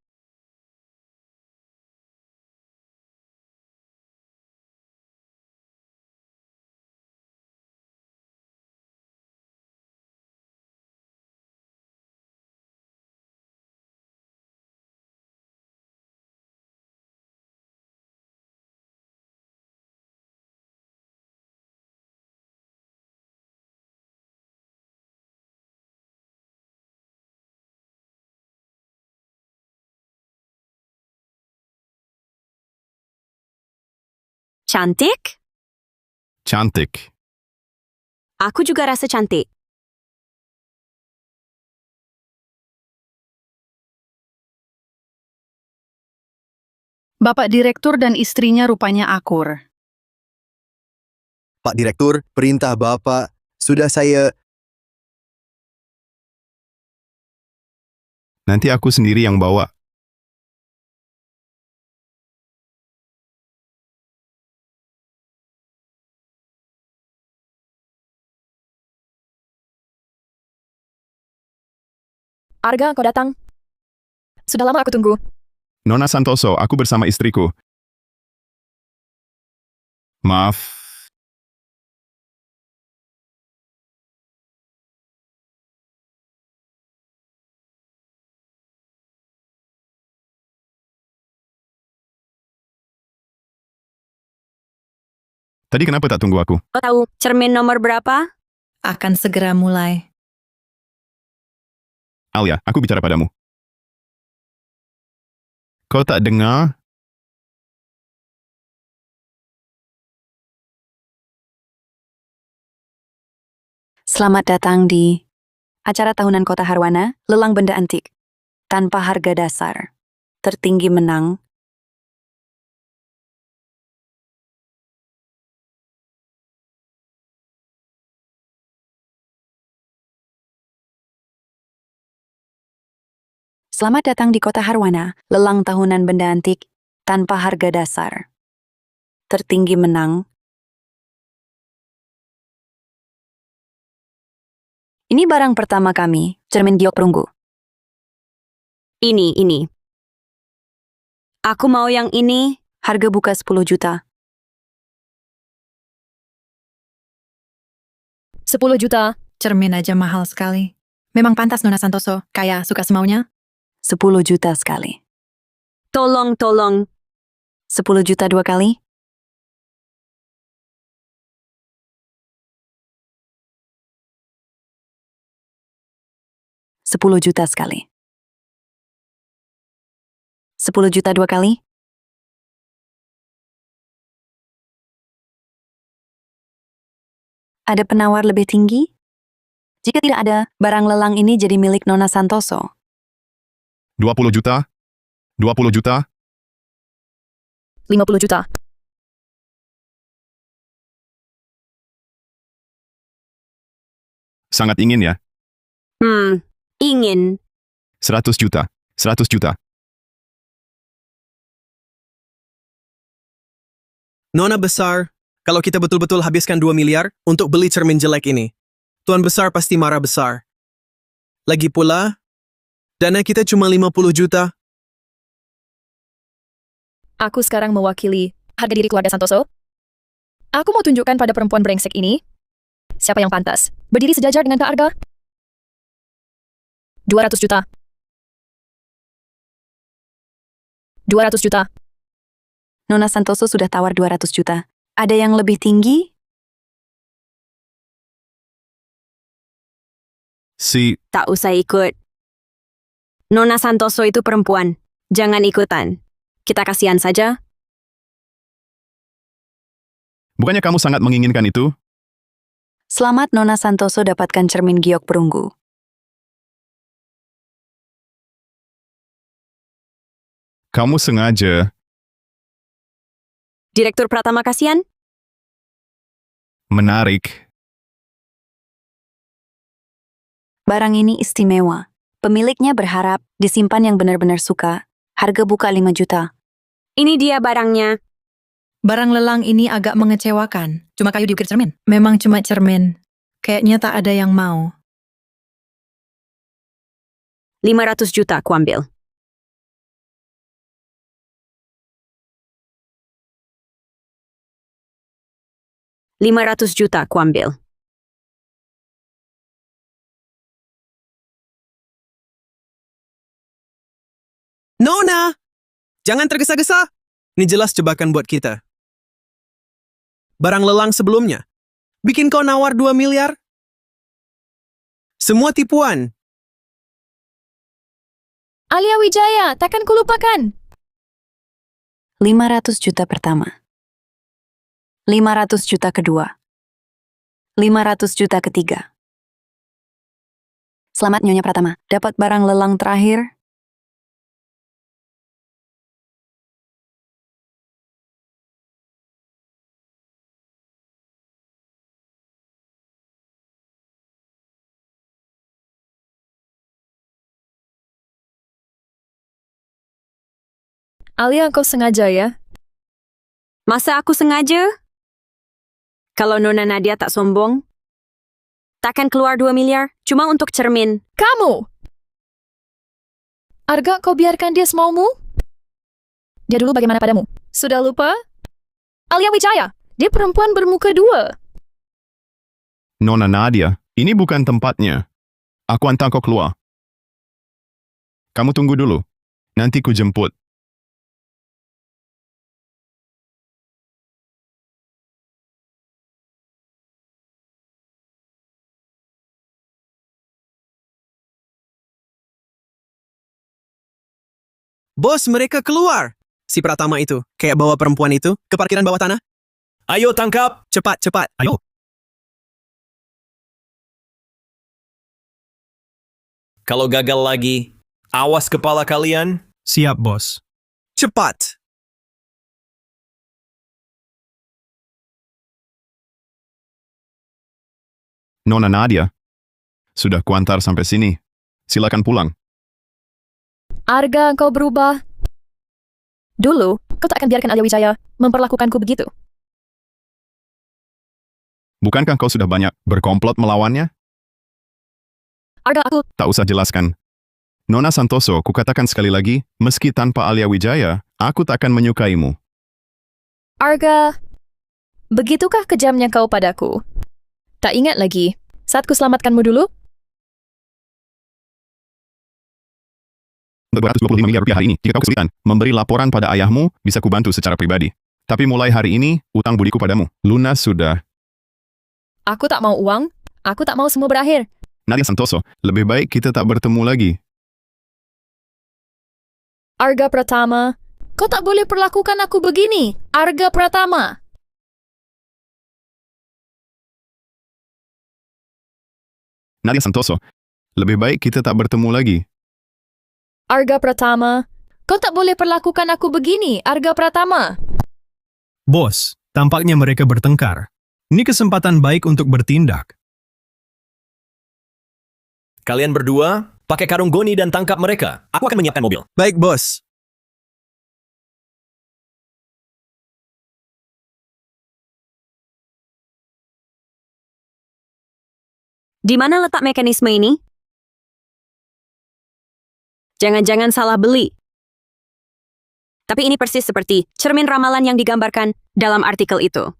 Cantik? Cantik. Aku juga rasa cantik. Bapak Direktur dan istrinya rupanya akur. Pak Direktur, perintah Bapak, sudah saya... Nanti aku sendiri yang bawa. Arga, kau datang. Sudah lama aku tunggu. Nona Santoso, aku bersama istriku. Maaf. Tadi kenapa tak tunggu aku? Kau tahu cermin nomor berapa? Akan segera mulai. Alia, aku bicara padamu. Kau tak dengar? Selamat datang di acara tahunan Kota Harwana, lelang benda antik. Tanpa harga dasar. Tertinggi menang. Selamat datang di Kota Harwana, lelang tahunan benda antik tanpa harga dasar. Tertinggi menang. Ini barang pertama kami, cermin giok perunggu. Ini. Aku mau yang ini, harga buka 10 juta. 10 juta. Cermin aja mahal sekali. Memang pantas Nona Santoso, kayak suka semaunya. 10 juta sekali. Tolong. 10 juta 2 kali. $10 juta sekali. 10 juta 2 kali. Ada penawar lebih tinggi? Jika tidak ada, barang lelang ini jadi milik Nona Santoso. 20 juta? 20 juta? 50 juta. Sangat ingin ya? Ingin. 100 juta. 100 juta. Nona besar, kalau kita betul-betul habiskan 2 miliar untuk beli cermin jelek ini, Tuan besar pasti marah besar. Lagi pula, dana kita cuma 50 juta. Aku sekarang mewakili harga diri keluarga Santoso. Aku mau tunjukkan pada perempuan brengsek ini siapa yang pantas berdiri sejajar dengan Kak Arga. 200 juta. 200 juta. Nona Santoso sudah tawar 200 juta. Ada yang lebih tinggi? Tak usah ikut. Nona Santoso itu perempuan. Jangan ikutan. Kita kasihan saja. Bukannya kamu sangat menginginkan itu? Selamat Nona Santoso dapatkan cermin giok perunggu. Kamu sengaja Direktur Pratama kasihan? menarik. Barang ini istimewa. Pemiliknya berharap disimpan yang benar-benar suka. Harga buka 5 juta. Ini dia barangnya. Barang lelang ini agak mengecewakan. Cuma kayu diukir cermin. Memang cuma cermin. Kayaknya tak ada yang mau. 500 juta aku ambil. $500 juta aku ambil. Nona! Jangan tergesa-gesa. Ini jelas jebakan buat kita. Barang lelang sebelumnya. Bikin kau nawar 2 miliar? Semua tipuan. Alia Wijaya, takkan kulupakan. 500 juta pertama. 500 juta kedua. 500 juta ketiga. Selamat Nyonya Pratama, dapat barang lelang terakhir. Alia, kau sengaja ya? Masa aku sengaja? Kalau Nona Nadia tak sombong, takkan keluar 2 miliar cuma untuk cermin. Kamu! Arga, kau biarkan dia semaumu? Dia dulu bagaimana padamu? Sudah lupa? Alia Wijaya, dia perempuan bermuka dua. Nona Nadia, ini bukan tempatnya. Aku hantar kau keluar. Kamu tunggu dulu. Nanti ku jemput. Bos, mereka keluar. Si Pratama itu, kayak bawa perempuan itu ke parkiran bawah tanah. Ayo tangkap. Cepat. Ayo. Kalau gagal lagi, awas kepala kalian. Siap, bos. Cepat. Nona Nadia, sudah kuantar sampai sini. Silakan pulang. Arga, kau berubah. Dulu, kau tak akan biarkan Alia Wijaya memperlakukanku begitu. Bukankah kau sudah banyak berkomplot melawannya? Arga, aku... Tak usah jelaskan. Nona Santoso, kukatakan sekali lagi, meski tanpa Alia Wijaya, aku takkan menyukaimu. Arga, begitukah kejamnya kau padaku? Tak ingat lagi, saat ku selamatkanmu dulu? Untuk 225 miliar rupiah hari ini, jika kau kesulitan memberi laporan pada ayahmu, bisa kubantu secara pribadi. Tapi mulai hari ini, utang budiku padamu lunas sudah. Aku tak mau uang, aku tak mau semua berakhir. Nadia Santoso, lebih baik kita tak bertemu lagi. Arga Pratama, kau tak boleh perlakukan aku begini. Arga Pratama. Nadia Santoso, lebih baik kita tak bertemu lagi. Arga Pratama, kau tak boleh perlakukan aku begini. Arga Pratama. Bos, tampaknya mereka bertengkar. Ini kesempatan baik untuk bertindak. Kalian berdua, pakai karung goni dan tangkap mereka. Aku akan menyiapkan mobil. Baik, bos. Di mana letak mekanisme ini? Jangan-jangan salah beli. Tapi ini persis seperti cermin ramalan yang digambarkan dalam artikel itu.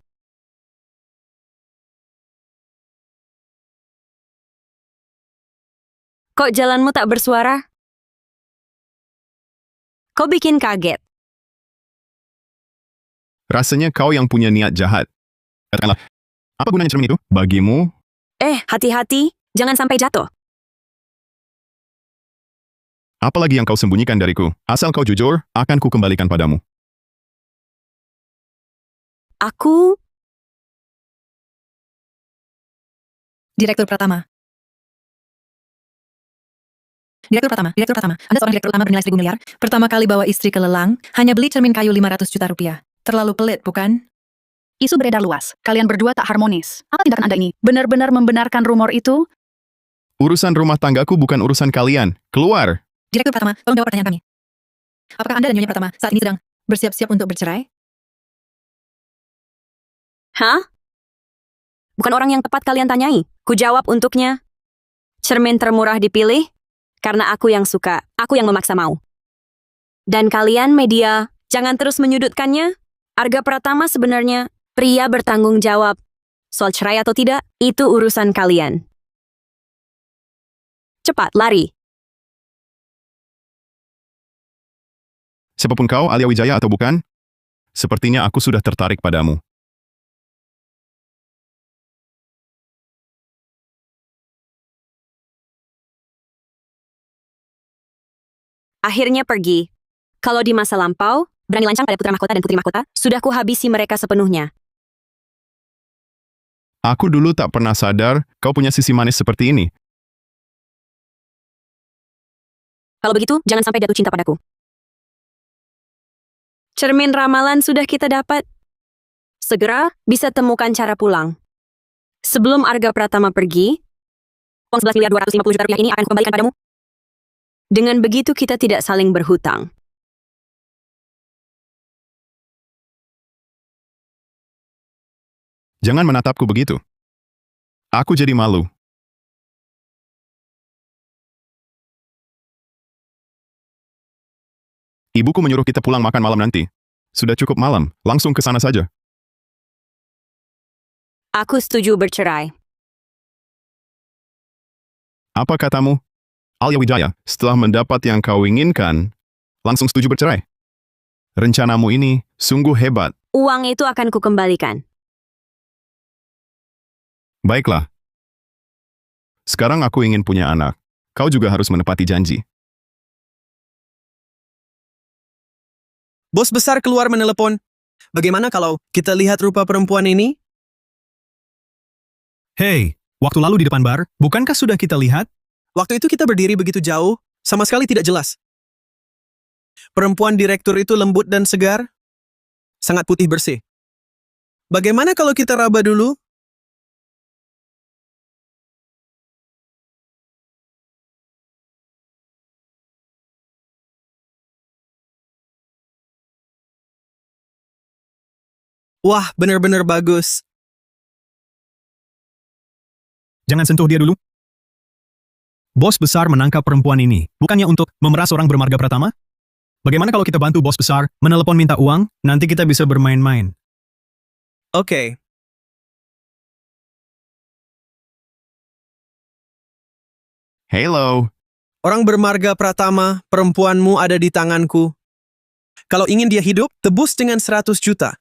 Kok jalanmu tak bersuara? Kau bikin kaget. Rasanya kau yang punya niat jahat. Katakanlah, apa gunanya cermin itu bagimu? Hati-hati, jangan sampai jatuh. Apalagi yang kau sembunyikan dariku? Asal kau jujur, akan ku kembalikan padamu. Aku... Direktur Pratama. Direktur Pratama. Anda seorang direktur utama bernilai 1.000 miliar. Pertama kali bawa istri ke lelang, hanya beli cermin kayu 500 juta rupiah. Terlalu pelit, bukan? Isu beredar luas. Kalian berdua tak harmonis. Apa tindakan Anda ini? Benar-benar membenarkan rumor itu? Urusan rumah tanggaku bukan urusan kalian. Keluar! Direktur Pratama, tolong jawab pertanyaan kami. Apakah Anda dan Nyonya Pratama saat ini sedang bersiap-siap untuk bercerai? Hah? Bukan orang yang tepat kalian tanyai. Ku jawab untuknya. Cermin termurah dipilih karena aku yang suka, aku yang memaksa mau. Dan kalian media, jangan terus menyudutkannya. Arga Pratama sebenarnya pria bertanggung jawab. Soal cerai atau tidak, itu urusan kalian. Cepat, lari. Siapapun kau, Alia Wijaya atau bukan, sepertinya aku sudah tertarik padamu. Akhirnya pergi. Kalau di masa lampau, berani lancang pada putra mahkota dan putri mahkota, sudah kuhabisi mereka sepenuhnya. Aku dulu tak pernah sadar kau punya sisi manis seperti ini. Kalau begitu, jangan sampai jatuh cinta padaku. Cermin ramalan sudah kita dapat. Segera bisa temukan cara pulang. Sebelum Arga Pratama pergi, uang 11 miliar 250 juta rupiah ini akan kembalikan padamu. Dengan begitu kita tidak saling berhutang. Jangan menatapku begitu. Aku jadi malu. Ibuku menyuruh kita pulang makan malam nanti. Sudah cukup malam, langsung ke sana saja. Aku setuju bercerai. Apa katamu? Alia Wijaya, setelah mendapat yang kau inginkan, langsung setuju bercerai. Rencanamu ini sungguh hebat. Uang itu akan kukembalikan. Baiklah. Sekarang aku ingin punya anak. Kau juga harus menepati janji. Bos besar keluar menelepon. Bagaimana kalau kita lihat rupa perempuan ini? Hei, waktu lalu di depan bar, bukankah sudah kita lihat? Waktu itu kita berdiri begitu jauh, sama sekali tidak jelas. Perempuan direktur itu lembut dan segar, sangat putih bersih. Bagaimana kalau kita raba dulu? Wah, benar-benar bagus. Jangan sentuh dia dulu. Bos besar menangkap perempuan ini, bukannya untuk memeras orang bermarga Pratama? Bagaimana kalau kita bantu bos besar menelepon minta uang, nanti kita bisa bermain-main. Oke. Hello. Orang bermarga Pratama, perempuanmu ada di tanganku. Kalau ingin dia hidup, tebus dengan 100 juta.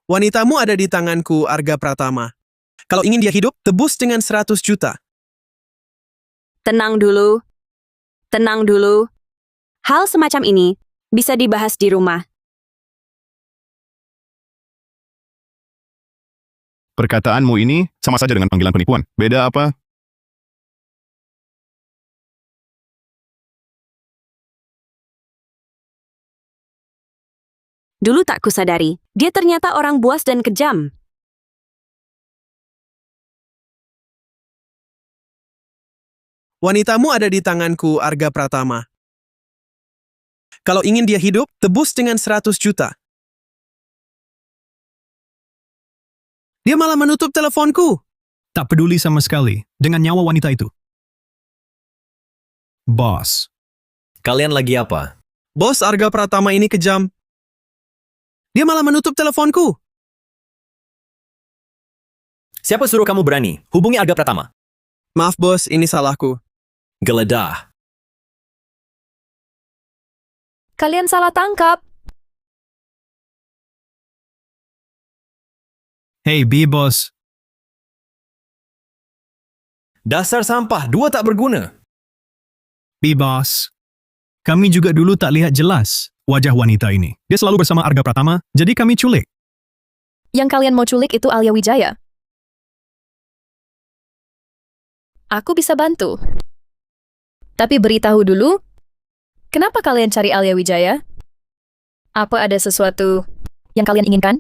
Wanitamu ada di tanganku, Arga Pratama. Kalau ingin dia hidup, tebus dengan 100 juta. Tenang dulu. Tenang dulu. Hal semacam ini bisa dibahas di rumah. Perkataanmu ini sama saja dengan panggilan penipuan. Beda apa? Dulu tak kusadari, dia ternyata orang buas dan kejam. Wanitamu ada di tanganku, Arga Pratama. Kalau ingin dia hidup, tebus dengan 100 juta. Dia malah menutup teleponku. Tak peduli sama sekali dengan nyawa wanita itu. Bos, Kalian lagi apa? Bos Arga Pratama ini kejam. Dia malah menutup teleponku. Siapa suruh kamu berani? Hubungi Arga Pratama. Maaf bos, ini salahku. Geledah. Kalian salah tangkap. hey B bos, Dasar sampah, dua tak berguna. B bos. Kami juga dulu tak lihat jelas wajah wanita ini. Dia selalu bersama Arga Pratama, jadi kami culik. Yang kalian mau culik itu Alia Wijaya. Aku bisa bantu. Tapi beritahu dulu, kenapa kalian cari Alia Wijaya? Apa ada sesuatu yang kalian inginkan?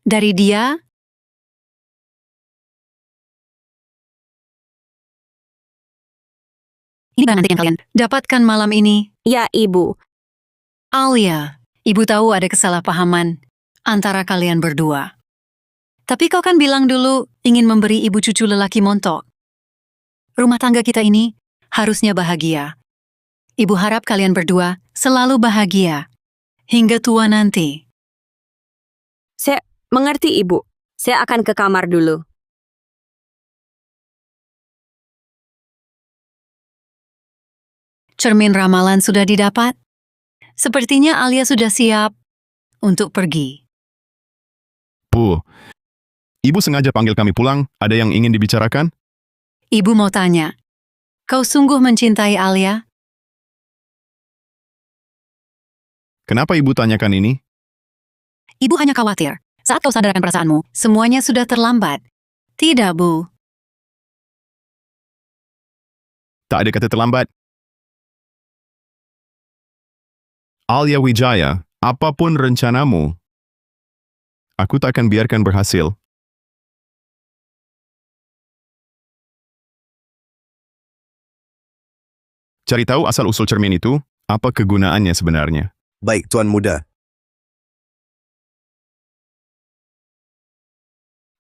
Dari dia, ini barang antik yang kalian dapatkan malam ini. Ya, Ibu. Alia, ibu tahu ada kesalahpahaman antara kalian berdua. Tapi kau kan bilang dulu ingin memberi ibu cucu lelaki montok. Rumah tangga kita ini harusnya bahagia. Ibu harap kalian berdua selalu bahagia hingga tua nanti. Saya mengerti, Ibu. Saya akan ke kamar dulu. Cermin ramalan sudah didapat? Sepertinya Alia sudah siap untuk pergi. Bu, ibu sengaja panggil kami pulang. Ada yang ingin dibicarakan? Ibu mau tanya, kau sungguh mencintai Alia? Kenapa ibu tanyakan ini? Ibu hanya khawatir, saat kau sadarkan perasaanmu, semuanya sudah terlambat. Tidak, Bu. Tak ada kata terlambat. Alia Wijaya, apapun rencanamu, aku tak akan biarkan berhasil. Cari tahu asal-usul cermin itu, apa kegunaannya sebenarnya. Baik, Tuan Muda.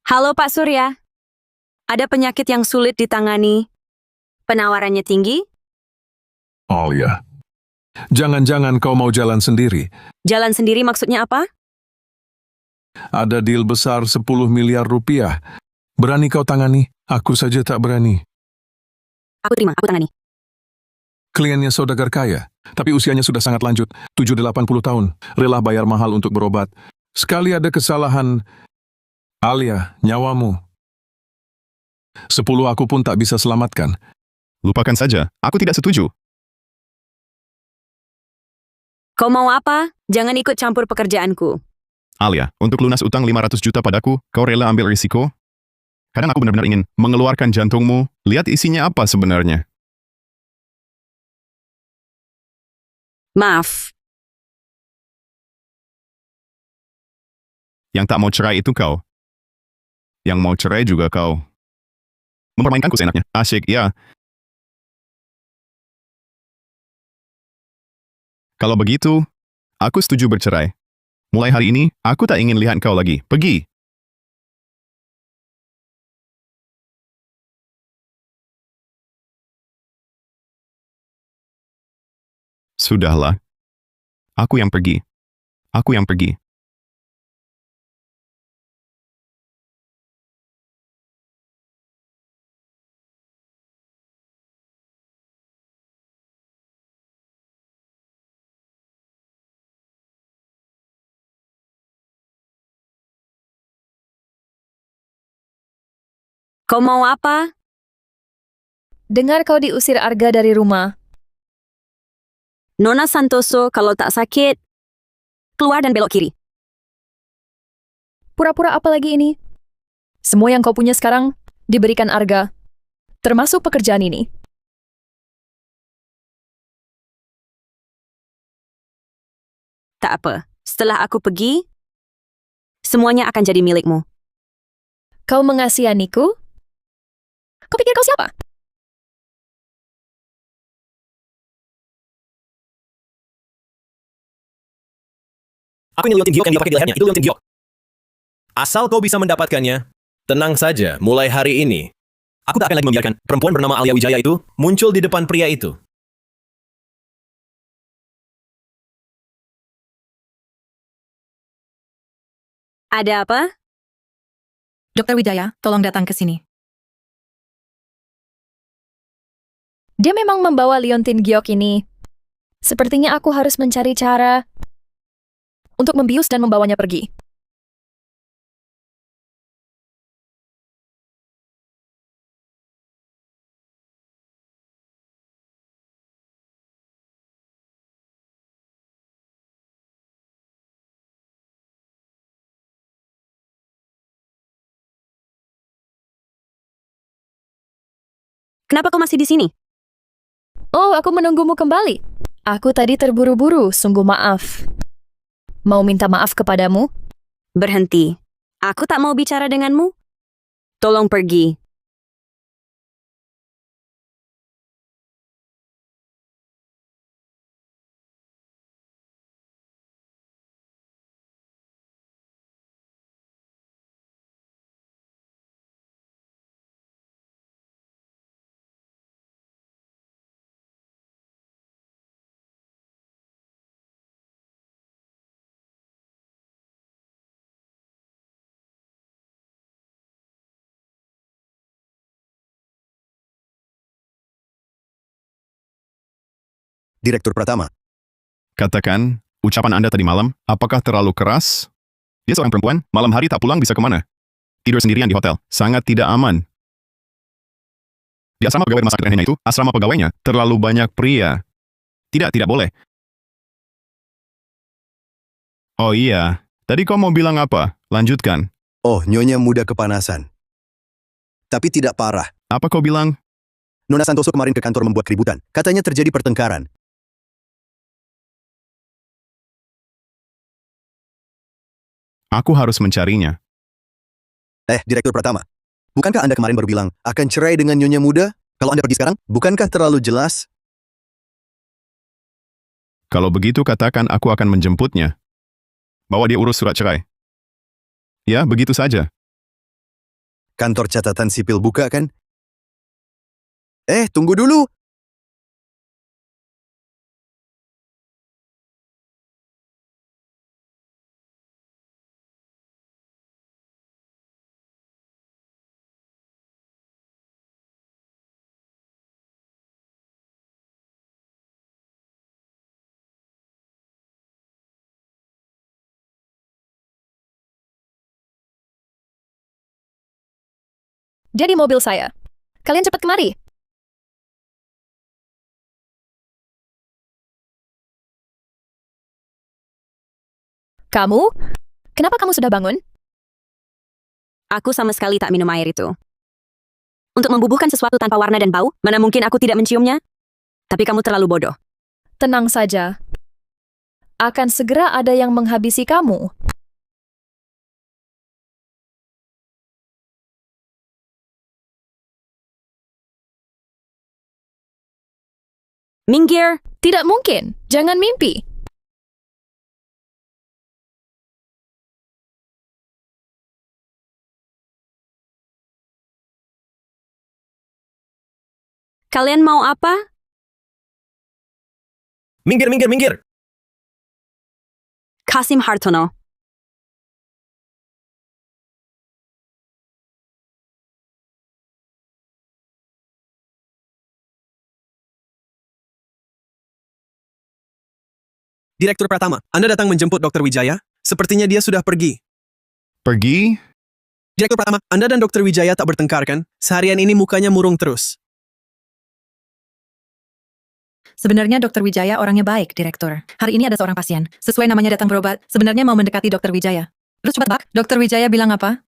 Halo Pak Surya. Ada penyakit yang sulit ditangani. Penawarannya tinggi? Alia, jangan-jangan kau mau jalan sendiri. Jalan sendiri maksudnya apa? Ada deal besar 10 miliar rupiah. Berani kau tangani? Aku saja tak berani. Aku terima, aku tangani. Kliennya saudagar kaya, tapi usianya sudah sangat lanjut, 70-80 tahun, rela bayar mahal untuk berobat. Sekali ada kesalahan, Alia, nyawamu. 10 aku pun tak bisa selamatkan. Lupakan saja, aku tidak setuju. Kau mau apa? Jangan ikut campur pekerjaanku. Alia, untuk lunas utang 500 juta padaku, kau rela ambil risiko? Kadang aku benar-benar ingin mengeluarkan jantungmu, lihat isinya apa sebenarnya. Maaf. Yang tak mau cerai itu kau. Yang mau cerai juga kau. Mempermainkanku seenaknya. Asyik, ya. Kalau begitu, aku setuju bercerai. Mulai hari ini, aku tak ingin lihat kau lagi. Pergi. Sudahlah. Aku yang pergi. Aku yang pergi. Kau mau apa? Dengar kau diusir Arga dari rumah. Nona Santoso, kalau tak sakit, keluar dan belok kiri. Pura-pura apa lagi ini? Semua yang kau punya sekarang diberikan Arga. Termasuk pekerjaan ini. Tak apa. Setelah aku pergi, semuanya akan jadi milikmu. Kau mengasihaniku? Kau pikir kau siapa? Aku ini Liontin Giok yang dia pakai di lehernya. Itu Liontin Giok. Asal kau bisa mendapatkannya, tenang saja, mulai hari ini, aku tak akan lagi membiarkan perempuan bernama Alia Wijaya itu muncul di depan pria itu. Ada apa? Dr. Wijaya, tolong datang ke sini. Dia memang membawa Liontin Giok ini. Sepertinya aku harus mencari cara untuk membius dan membawanya pergi. Kenapa kau masih di sini? Oh, aku menunggumu kembali. Aku tadi terburu-buru, sungguh maaf. Mau minta maaf kepadamu? Berhenti. Aku tak mau bicara denganmu. Tolong pergi. Direktur Pratama. Katakan, ucapan Anda tadi malam, apakah terlalu keras? Dia seorang perempuan, malam hari tak pulang bisa kemana? Tidur sendirian di hotel, sangat tidak aman. Di asrama pegawai rumah sakit Renhenya itu, asrama pegawainya, terlalu banyak pria. Tidak boleh. Oh iya, tadi kau mau bilang apa? Lanjutkan. Oh, nyonya muda kepanasan. Tapi tidak parah. Apa kau bilang? Nona Santoso kemarin ke kantor membuat keributan. Katanya terjadi pertengkaran. Aku harus mencarinya. Direktur Pratama. Bukankah Anda kemarin baru bilang akan cerai dengan nyonya muda? Kalau Anda pergi sekarang, bukankah terlalu jelas? Kalau begitu katakan aku akan menjemputnya. Bawa dia urus surat cerai. Ya, begitu saja. Kantor catatan sipil buka kan? Tunggu dulu. Dia di mobil saya. Kalian cepat kemari. Kamu? Kenapa kamu sudah bangun? Aku sama sekali tak minum air itu. Untuk membubuhkan sesuatu tanpa warna dan bau, mana mungkin aku tidak menciumnya? Tapi kamu terlalu bodoh. Tenang saja. Akan segera ada yang menghabisi kamu. Minggir! Tidak mungkin. Jangan mimpi. Kalian mau apa? Minggir, minggir, minggir! Kasim Hartono. Direktur Pratama, Anda datang menjemput Dr. Wijaya? Sepertinya dia sudah pergi. Pergi? Direktur Pratama, Anda dan Dr. Wijaya tak bertengkar kan? Seharian ini mukanya murung terus. Sebenarnya Dr. Wijaya orangnya baik, Direktur. Hari ini ada seorang pasien. Sesuai namanya datang berobat, sebenarnya mau mendekati Dr. Wijaya. Terus cepat, Pak. Dr. Wijaya bilang apa?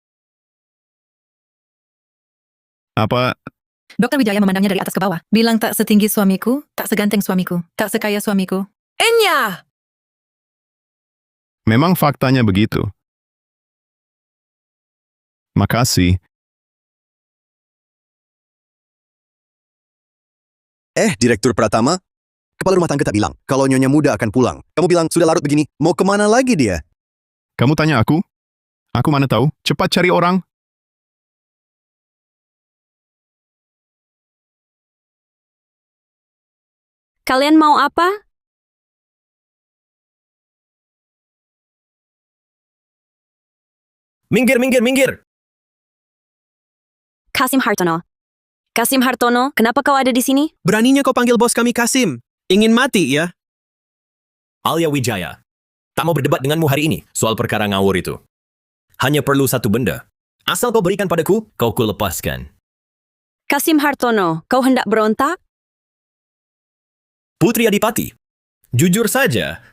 Apa? Dr. Wijaya memandangnya dari atas ke bawah. Bilang tak setinggi suamiku, tak seganteng suamiku, tak sekaya suamiku. Enya! Memang faktanya begitu. Makasih. Direktur Pratama, kepala rumah tangga tak bilang kalau nyonya muda akan pulang. Kamu bilang sudah larut begini, mau kemana lagi dia? Kamu tanya aku? Aku mana tahu? Cepat cari orang. Kalian mau apa? Minggir, minggir, minggir! Kasim Hartono. Kasim Hartono, kenapa kau ada di sini? Beraninya kau panggil bos kami Kasim. Ingin mati, ya? Alia Wijaya. Tak mau berdebat denganmu hari ini soal perkara ngawur itu. Hanya perlu satu benda. Asal kau berikan padaku, kau kulepaskan. Kasim Hartono, kau hendak berontak? Putri Adipati. Jujur saja,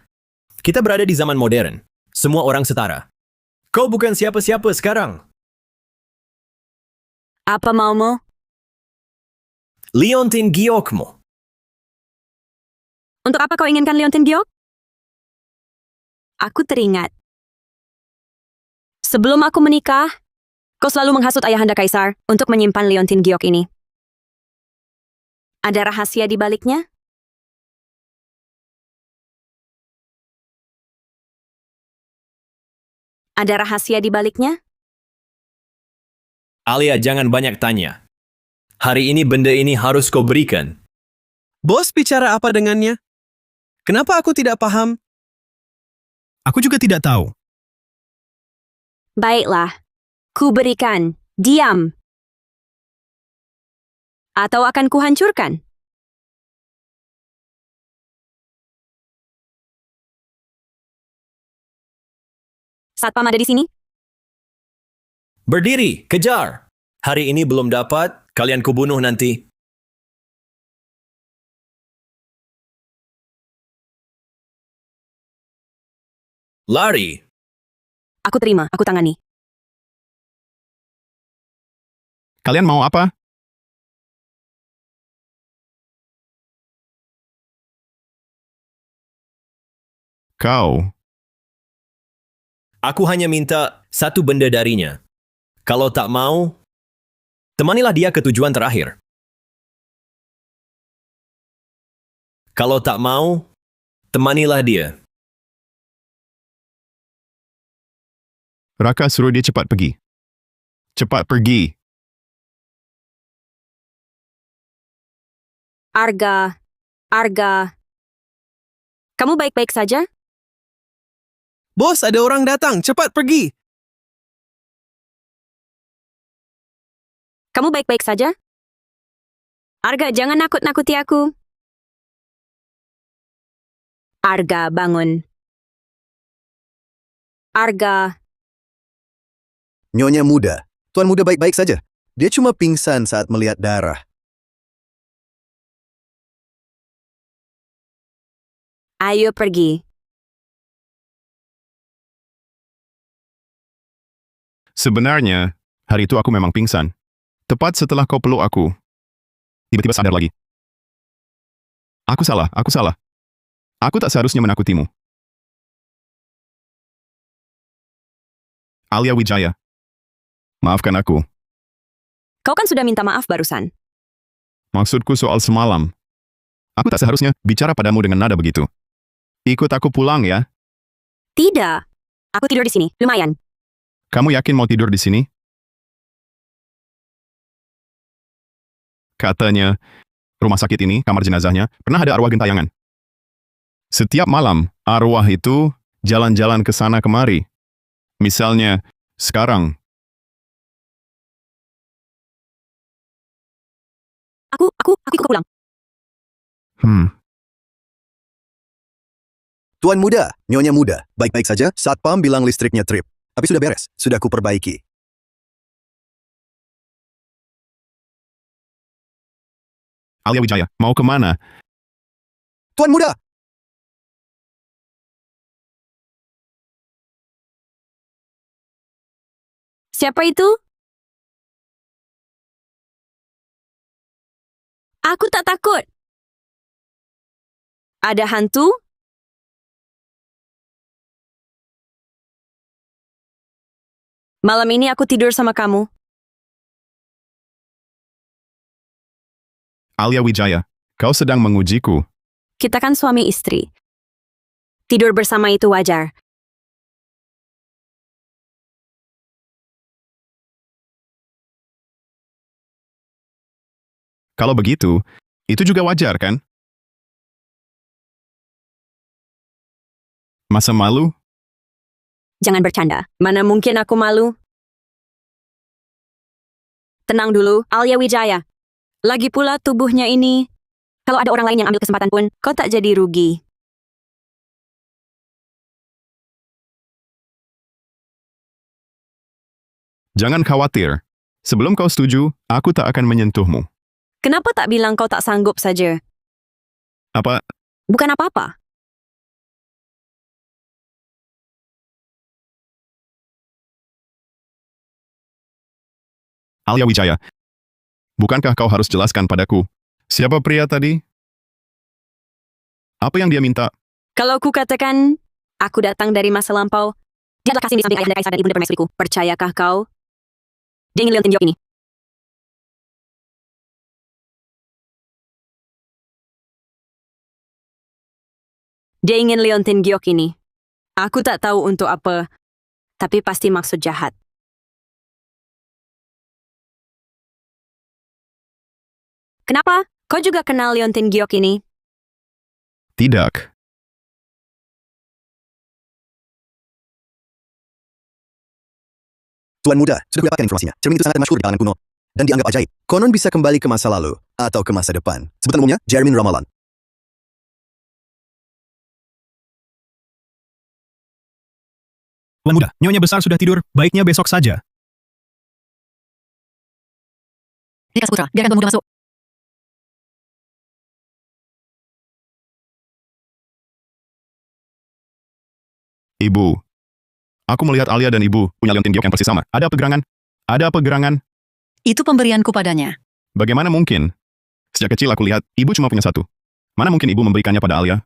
kita berada di zaman modern. Semua orang setara. Kau bukan siapa-siapa sekarang. Apa maumu? Leontin Giokmo. Untuk apa kau inginkan Leontin Giok? Aku teringat. Sebelum aku menikah, kau selalu menghasut ayahanda Kaisar untuk menyimpan Leontin Giok ini. Ada rahasia di baliknya? Ada rahasia di baliknya? Alia, jangan banyak tanya. Hari ini benda ini harus kau berikan. Bos bicara apa dengannya? Kenapa aku tidak paham? Aku juga tidak tahu. Baiklah, ku berikan. Diam. Atau akan kuhancurkan? Satpam ada di sini? Berdiri, kejar. Hari ini belum dapat, kalian kubunuh nanti. Lari. Aku terima, aku tangani. Kalian mau apa? Kau. Aku hanya minta satu benda darinya. Kalau tak mau, temanilah dia ke tujuan terakhir. Kalau tak mau, temanilah dia. Raka suruh dia cepat pergi. Cepat pergi. Arga. Kamu baik-baik saja? Bos, ada orang datang. Cepat pergi. Kamu baik-baik saja? Arga, jangan nakut-nakuti aku. Arga, bangun. Arga. Nyonya muda. Tuan muda baik-baik saja. Dia cuma pingsan saat melihat darah. Ayo pergi. Sebenarnya, hari itu aku memang pingsan. Tepat setelah kau peluk aku. Tiba-tiba sadar lagi. Aku salah. Aku tak seharusnya menakutimu. Alia Wijaya. Maafkan aku. Kau kan sudah minta maaf barusan. Maksudku soal semalam. Aku tak seharusnya bicara padamu dengan nada begitu. Ikut aku pulang ya. Tidak. Aku tidur di sini. Lumayan. Kamu yakin mau tidur di sini? Katanya, rumah sakit ini, kamar jenazahnya, pernah ada arwah gentayangan. Setiap malam, arwah itu jalan-jalan ke sana kemari. Misalnya, sekarang. Aku ikut pulang. Tuan muda, nyonya muda, baik-baik saja, Satpam bilang listriknya trip. Tapi sudah beres, sudah kuperbaiki. Alia Wijaya, mau kemana? Tuan muda! Siapa itu? Aku tak takut. Ada hantu? Malam ini aku tidur sama kamu. Alia Wijaya, kau sedang mengujiku. Kita kan suami istri. Tidur bersama itu wajar. Kalau begitu, itu juga wajar kan? Masa malu? Jangan bercanda. Mana mungkin aku malu? Tenang dulu, Alia Wijaya. Lagi pula tubuhnya ini. Kalau ada orang lain yang ambil kesempatan pun, kau tak jadi rugi. Jangan khawatir. Sebelum kau setuju, aku tak akan menyentuhmu. Kenapa tak bilang kau tak sanggup saja? Apa? Bukan apa-apa. Alia Wijaya, bukankah kau harus jelaskan padaku, siapa pria tadi? Apa yang dia minta? Kalau ku katakan, aku datang dari masa lampau, dia adalah kasih di samping ayah dan kaisar dan ibunda permaisuriku. Percayakah kau? Dia ingin liontin giok ini. Dia ingin liontin giok ini. Aku tak tahu untuk apa, tapi pasti maksud jahat. Kenapa? Kau juga kenal liontin giok ini? Tidak. Tuan muda, sudah kudapatkan informasinya. Cermin itu sangat masyhur di kalangan kuno dan dianggap ajaib. Konon bisa kembali ke masa lalu atau ke masa depan. Sebutan umumnya, Cermin Ramalan. Tuan muda, nyonya besar sudah tidur, baiknya besok saja. Dika Saputra, biarkan Tuan muda masuk. Ibu. Aku melihat Alia dan ibu punya liontin giok yang persis sama. Ada apa gerangan? Ada apa gerangan? Itu pemberianku padanya. Bagaimana mungkin? Sejak kecil aku lihat ibu cuma punya satu. Mana mungkin ibu memberikannya pada Alia?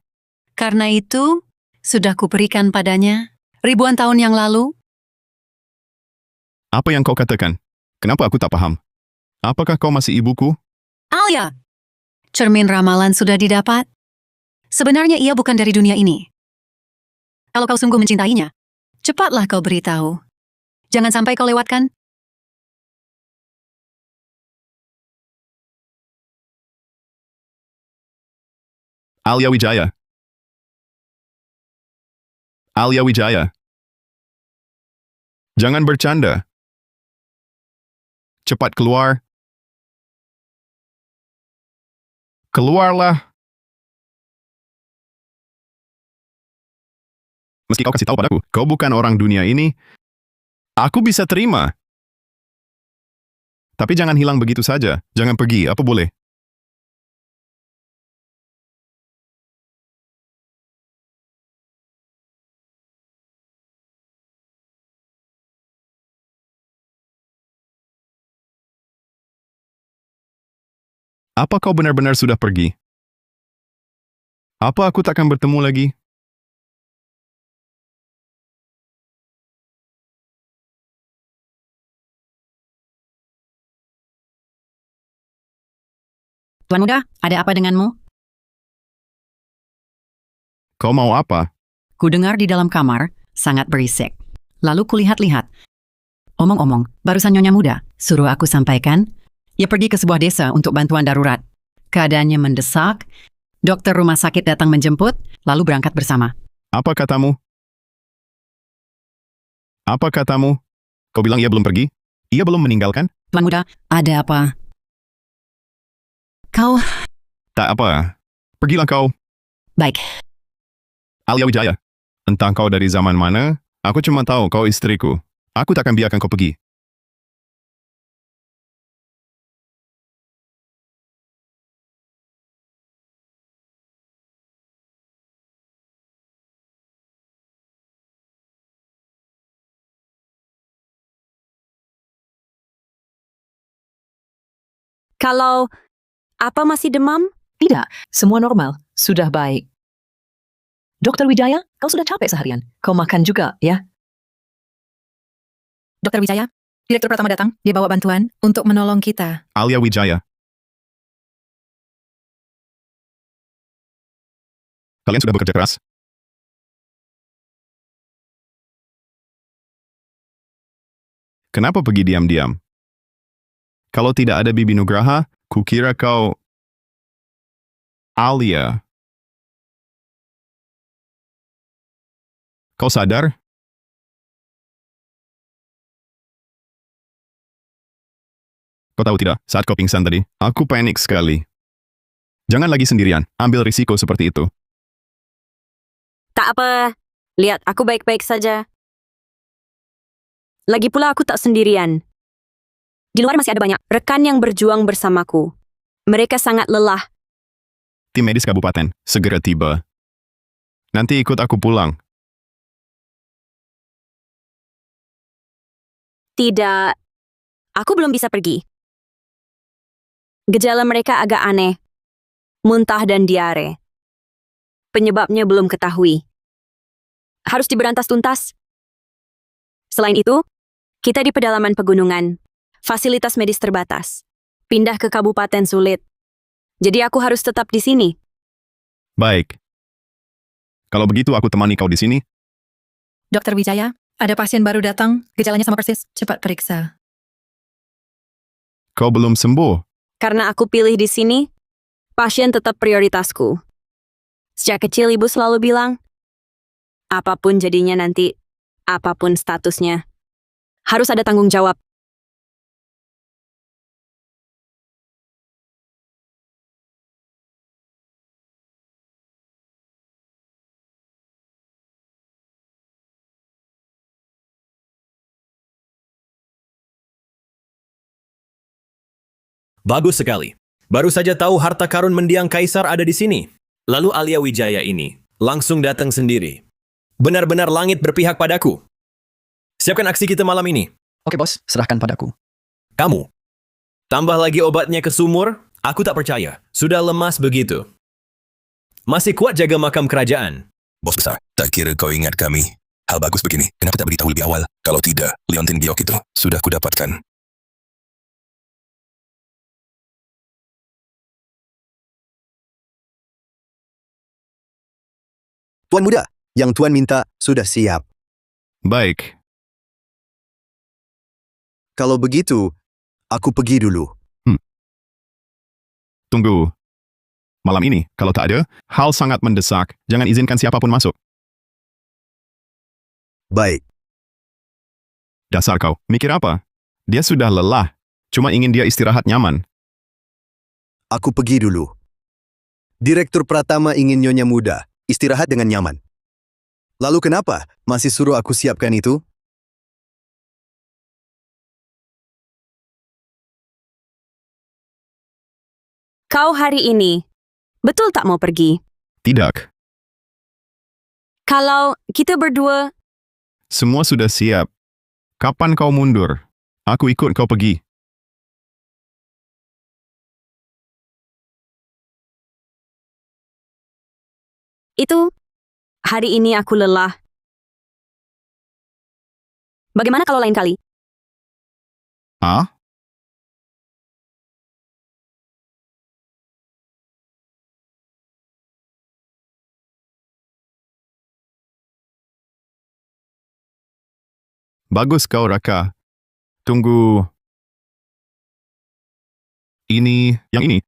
Karena itu, sudah kuberikan padanya ribuan tahun yang lalu. Apa yang kau katakan? Kenapa aku tak paham? Apakah kau masih ibuku? Alia! Cermin ramalan sudah didapat. Sebenarnya ia bukan dari dunia ini. Kalau kau sungguh mencintainya, cepatlah kau beritahu. Jangan sampai kau lewatkan. Alia Wijaya. Alia Wijaya. Jangan bercanda. Cepat keluar. Keluarlah. Meski kau kasih tahu padaku, kau bukan orang dunia ini, aku bisa terima. Tapi jangan hilang begitu saja. Jangan pergi, apa boleh? Apa kau benar-benar sudah pergi? Apa aku takkan bertemu lagi? Tuan muda, ada apa denganmu? Kau mau apa? Kudengar di dalam kamar, sangat berisik. Lalu kulihat-lihat. Omong-omong, barusan Nyonya Muda suruh aku sampaikan, ia pergi ke sebuah desa untuk bantuan darurat. Keadaannya mendesak, dokter rumah sakit datang menjemput, lalu berangkat bersama. Apa katamu? Apa katamu? Kau bilang ia belum pergi? Ia belum meninggalkan? Tuan Muda, ada apa? Kau... Tak apa. Pergilah kau. Baik, Alia Wijaya. Entah kau dari zaman mana, aku cuma tahu kau istriku. Aku takkan biarkan kau pergi. Kalau apa masih demam? Tidak, semua normal. Sudah baik. Dokter Wijaya, kau sudah capek seharian. Kau makan juga, ya? Dokter Wijaya, Direktur Pratama datang. Dia bawa bantuan untuk menolong kita. Alia Wijaya. Kalian sudah bekerja keras? Kenapa pergi diam-diam? Kalau tidak ada Bibi Nugraha, kukira kau... Alia. Kau sadar? Kau tahu tidak, saat kau pingsan tadi, aku panik sekali. Jangan lagi sendirian, ambil risiko seperti itu. Tak apa. Lihat, aku baik-baik saja. Lagi pula aku tak sendirian. Di luar masih ada banyak rekan yang berjuang bersamaku. Mereka sangat lelah. Tim medis kabupaten, segera tiba. Nanti ikut aku pulang. Tidak, aku belum bisa pergi. Gejala mereka agak aneh. Muntah dan diare. Penyebabnya belum ketahui. Harus diberantas tuntas. Selain itu, kita di pedalaman pegunungan. Fasilitas medis terbatas. Pindah ke kabupaten sulit. Jadi aku harus tetap di sini. Baik. Kalau begitu aku temani kau di sini. Dokter Wijaya, ada pasien baru datang. Gejalanya sama persis. Cepat periksa. Kau belum sembuh. Karena aku pilih di sini, pasien tetap prioritasku. Sejak kecil ibu selalu bilang, apapun jadinya nanti, apapun statusnya, harus ada tanggung jawab. Bagus sekali. Baru saja tahu harta karun mendiang kaisar ada di sini. Lalu Alia Wijaya ini langsung datang sendiri. Benar-benar langit berpihak padaku. Siapkan aksi kita malam ini. Oke bos, serahkan padaku. Kamu. Tambah lagi obatnya ke sumur, aku tak percaya. Sudah lemas begitu. Masih kuat jaga makam kerajaan. Bos besar, tak kira kau ingat kami. Hal bagus begini, kenapa tak beritahu lebih awal? Kalau tidak, Leontin Giok itu sudah kudapatkan. Tuan Muda, yang Tuan minta sudah siap. Baik. Kalau begitu, aku pergi dulu. Tunggu. Malam ini, kalau tak ada, hal sangat mendesak. Jangan izinkan siapapun masuk. Baik. Dasar kau, mikir apa? Dia sudah lelah. Cuma ingin dia istirahat nyaman. Aku pergi dulu. Direktur Pratama ingin Nyonya Muda istirahat dengan nyaman. Lalu kenapa masih suruh aku siapkan itu? Kau hari ini, betul tak mau pergi? Tidak. Kalau kita berdua, Semua sudah siap. Kapan kau mundur? Aku ikut kau pergi. itu, hari ini aku lelah. Bagaimana kalau lain kali? Ah? Bagus kau, Raka. Tunggu. Yang ini.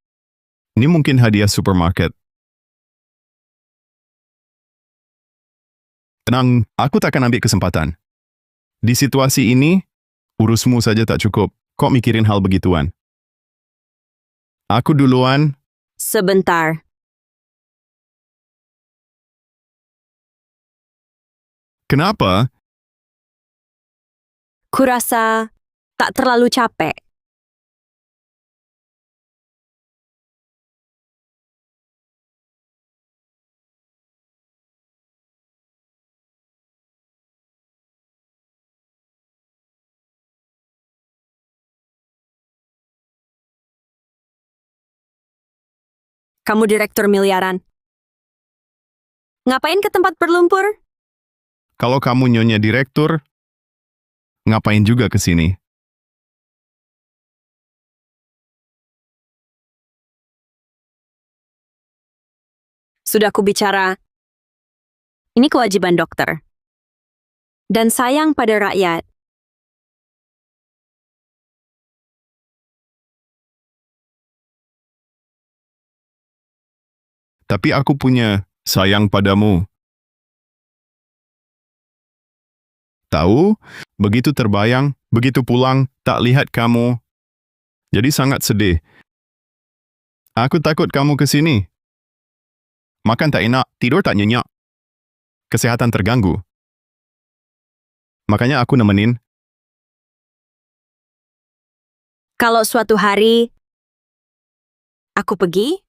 Ini mungkin hadiah supermarket. Tenang, aku takkan ambil kesempatan. Di situasi ini, urusmu saja tak cukup. Kok mikirin hal begituan? Aku duluan. Sebentar. Kenapa? Kurasa tak terlalu capek. Kamu direktur miliaran. Ngapain ke tempat berlumpur? Kalau kamu nyonya direktur, ngapain juga ke sini? Sudah kubicara. Ini kewajiban dokter. Dan sayang pada rakyat. Tapi aku punya sayang padamu. Tahu, begitu terbayang, begitu pulang, tak lihat kamu. Jadi sangat sedih. Aku takut kamu ke sini. Makan tak enak, tidur tak nyenyak. Kesehatan terganggu. Makanya aku nemenin. Kalau suatu hari aku pergi,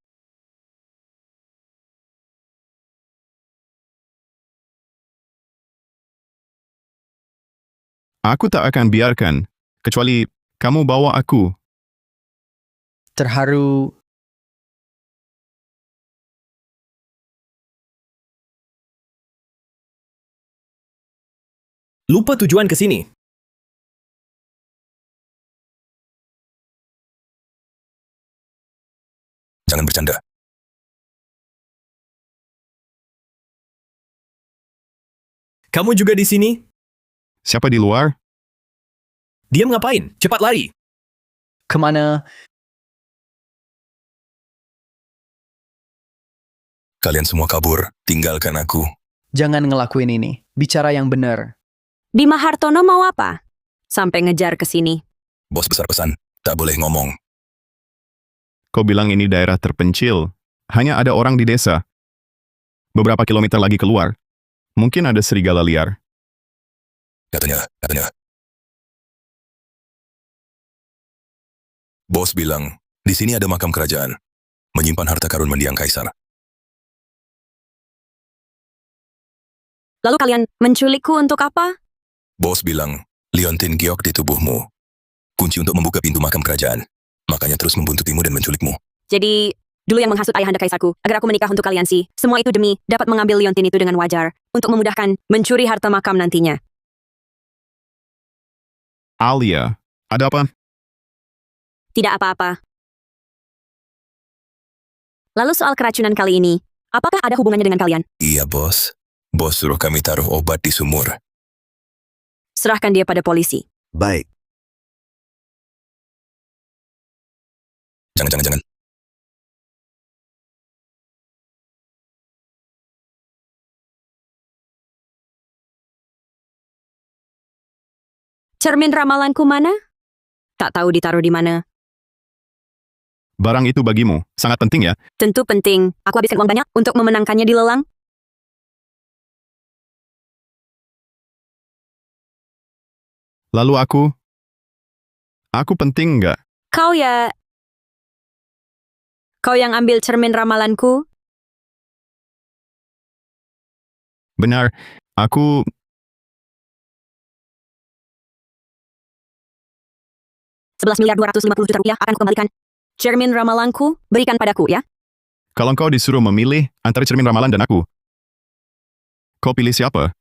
Aku tak akan biarkan, kecuali kamu bawa aku. Terharu. Lupa tujuan ke sini. Jangan bercanda. Kamu juga di sini? Siapa di luar? Diam ngapain? Cepat lari. Kemana? Kalian semua kabur, tinggalkan aku. Jangan ngelakuin ini. Bicara yang benar. Bima Hartono mau apa? Sampai ngejar ke sini. Bos besar pesan, tak boleh ngomong. Kau bilang ini daerah terpencil. Hanya ada orang di desa. Beberapa kilometer lagi keluar. Mungkin ada serigala liar. Katanya. Bos bilang, di sini ada makam kerajaan. Menyimpan harta karun mendiang kaisar. Lalu kalian menculikku untuk apa? Bos bilang, liontin giok di tubuhmu. Kunci untuk membuka pintu makam kerajaan. Makanya terus membuntutimu dan menculikmu. Jadi, dulu yang menghasut ayahanda kaisarku, agar aku menikah untuk kalian sih. Semua itu demi dapat mengambil liontin itu dengan wajar, untuk memudahkan mencuri harta makam nantinya. Alia, ada apa? Tidak apa-apa. Lalu soal keracunan kali ini, apakah ada hubungannya dengan kalian? Iya, Bos. Bos suruh kami taruh obat di sumur. Serahkan dia pada polisi. Baik. Jangan. Cermin ramalanku mana? Tak tahu ditaruh di mana. Barang itu bagimu. Sangat penting ya. Tentu penting. Aku habiskan uang banyak untuk memenangkannya di lelang. Lalu aku penting nggak? Kau yang ambil cermin ramalanku? Benar, aku... Rp11.250.000.000 akan kukembalikan. Cermin ramalanku, berikan padaku ya. Kalau kau disuruh memilih antara cermin ramalan dan aku, kau pilih siapa?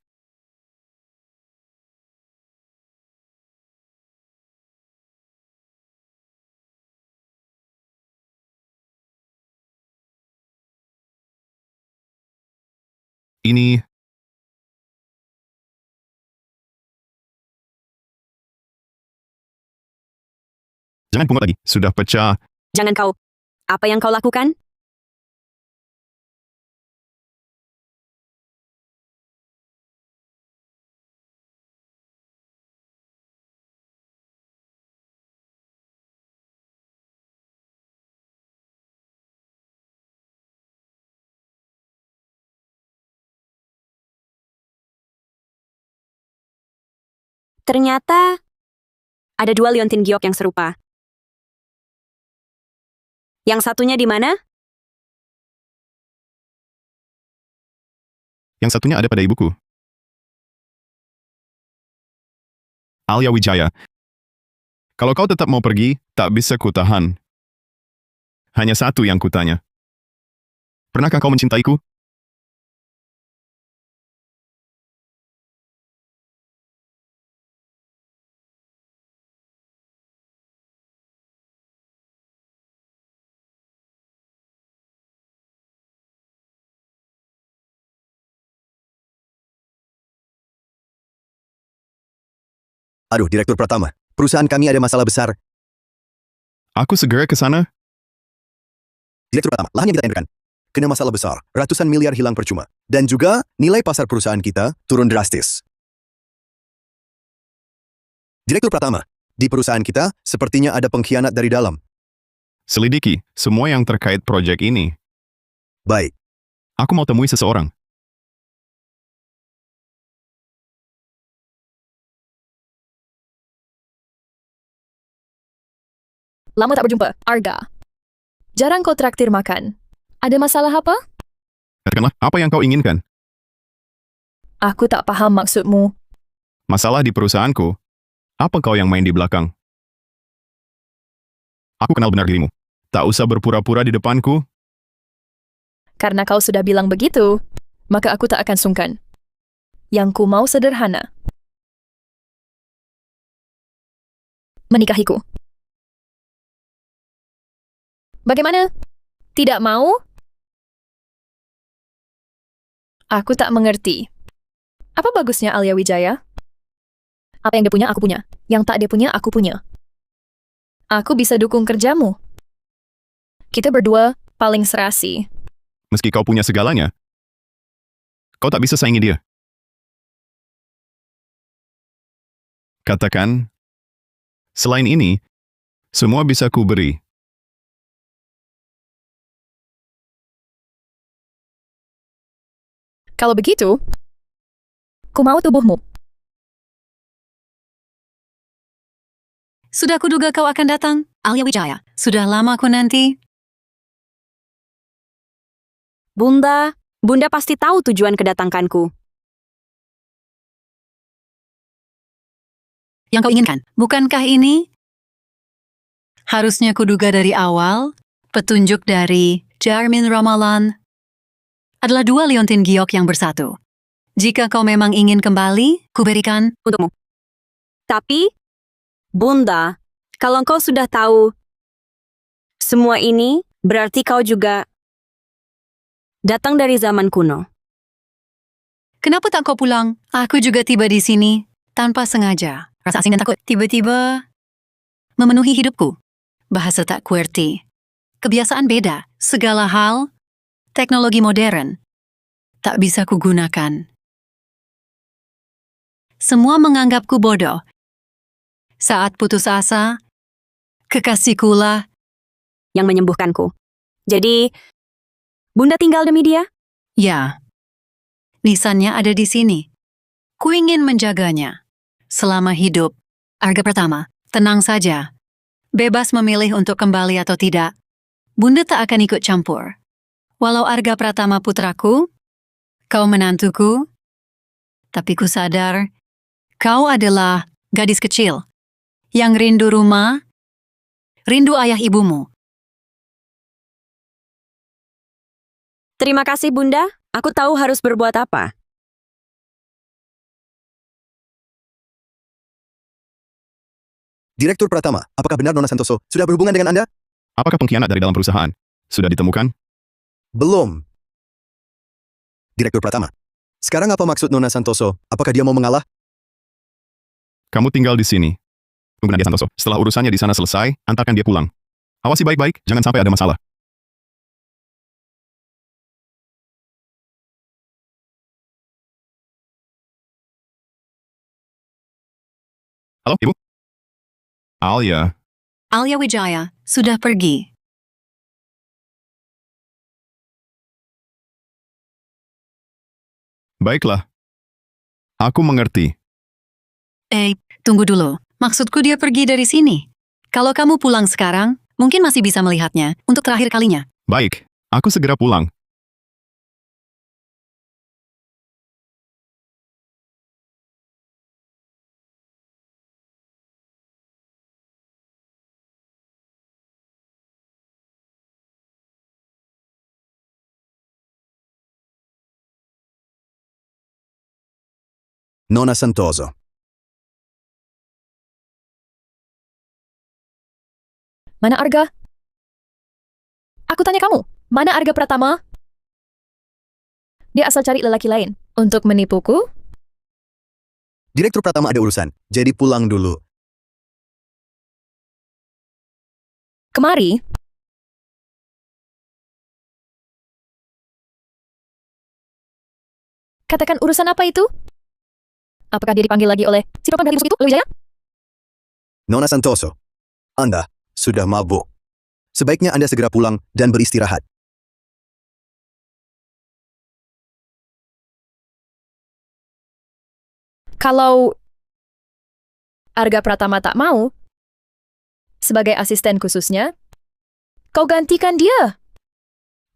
Ini Jangan pungut lagi. Sudah pecah. Jangan kau. Apa yang kau lakukan? Ternyata ada 2 liontin giok yang serupa. Yang satunya di mana? Yang satunya ada pada ibuku. Alia Wijaya. Kalau kau tetap mau pergi, tak bisa kutahan. Hanya satu yang kutanya. Pernahkah kau mencintaiku? Aduh, Direktur Pratama. Perusahaan kami ada masalah besar. Aku segera ke sana. Direktur Pratama, lahan yang kita tenderkan kena masalah besar. Ratusan miliar hilang percuma. Dan juga nilai pasar perusahaan kita turun drastis. Direktur Pratama, di perusahaan kita sepertinya ada pengkhianat dari dalam. Selidiki semua yang terkait proyek ini. Baik. Aku mau temui seseorang. Lama tak berjumpa, Arga. Jarang kau traktir makan. Ada masalah apa? Katakanlah, apa yang kau inginkan? Aku tak paham maksudmu. Masalah di perusahaanku. Apa kau yang main di belakang? Aku kenal benar dirimu. Tak usah berpura-pura di depanku. Karena kau sudah bilang begitu, maka aku tak akan sungkan. Yang ku mau sederhana. Menikahiku. Bagaimana? Tidak mau? Aku tak mengerti. Apa bagusnya Alia Wijaya? Apa yang dia punya, aku punya. Yang tak dia punya, aku punya. Aku bisa dukung kerjamu. Kita berdua paling serasi. Meski kau punya segalanya, kau tak bisa saingi dia. Katakan, selain ini, semua bisa ku beri. Kalau begitu, ku mau tubuhmu. Sudah kuduga kau akan datang, Alia Wijaya. Sudah lama aku nanti. Bunda pasti tahu tujuan kedatanganku. Yang kau inginkan, bukankah ini? Harusnya kuduga dari awal, petunjuk dari Jarmin Ramalan adalah 2 liontin giok yang bersatu. Jika kau memang ingin kembali, kuberikan Untukmu. Tapi, Bunda, kalau kau sudah tahu semua ini, berarti kau juga datang dari zaman kuno. Kenapa tak kau pulang? Aku juga tiba di sini, tanpa sengaja. Rasa asing dan takut tiba-tiba memenuhi hidupku. Bahasa tak kuerti. Kebiasaan beda. Segala hal, teknologi modern, tak bisa kugunakan. Semua menganggapku bodoh. Saat putus asa, kekasihkulah Yang menyembuhkanku. Jadi, Bunda tinggal demi dia? ya, nisannya ada di sini. Ku ingin menjaganya. Selama hidup, Arga Pratama, tenang saja. Bebas memilih untuk kembali atau tidak. Bunda tak akan ikut campur. Walau Arga Pratama putraku, kau menantuku, tapi ku sadar kau adalah gadis kecil yang rindu rumah, rindu ayah ibumu. Terima kasih, Bunda. Aku tahu harus berbuat apa. Direktur Pratama, apakah benar Nona Santoso sudah berhubungan dengan Anda? Apakah pengkhianat dari dalam perusahaan sudah ditemukan? Belum. Direktur Pratama, sekarang apa maksud Nona Santoso? Apakah dia mau mengalah? Kamu tinggal di sini. Tunggu Nadia Santoso. Setelah urusannya di sana selesai, antarkan dia pulang. Awasi baik-baik, jangan sampai ada masalah. Halo, Ibu? Alia. Alia Wijaya sudah pergi. Baiklah. Aku mengerti. Tunggu dulu. Maksudku dia pergi dari sini. Kalau kamu pulang sekarang, mungkin masih bisa melihatnya untuk terakhir kalinya. Baik, aku segera pulang. Nona Santoso. Mana Arga? Aku tanya kamu, mana Arga Pratama? Dia asal cari lelaki lain untuk menipuku? Direktur Pratama ada urusan, jadi pulang dulu. Kemari? Katakan urusan apa itu? Apakah dia dipanggil lagi oleh si perempuan busuk itu, Wijaya? Nona Santoso, Anda sudah mabuk. Sebaiknya Anda segera pulang dan beristirahat. Kalau Arga Pratama tak mau, sebagai asisten khususnya, kau gantikan dia.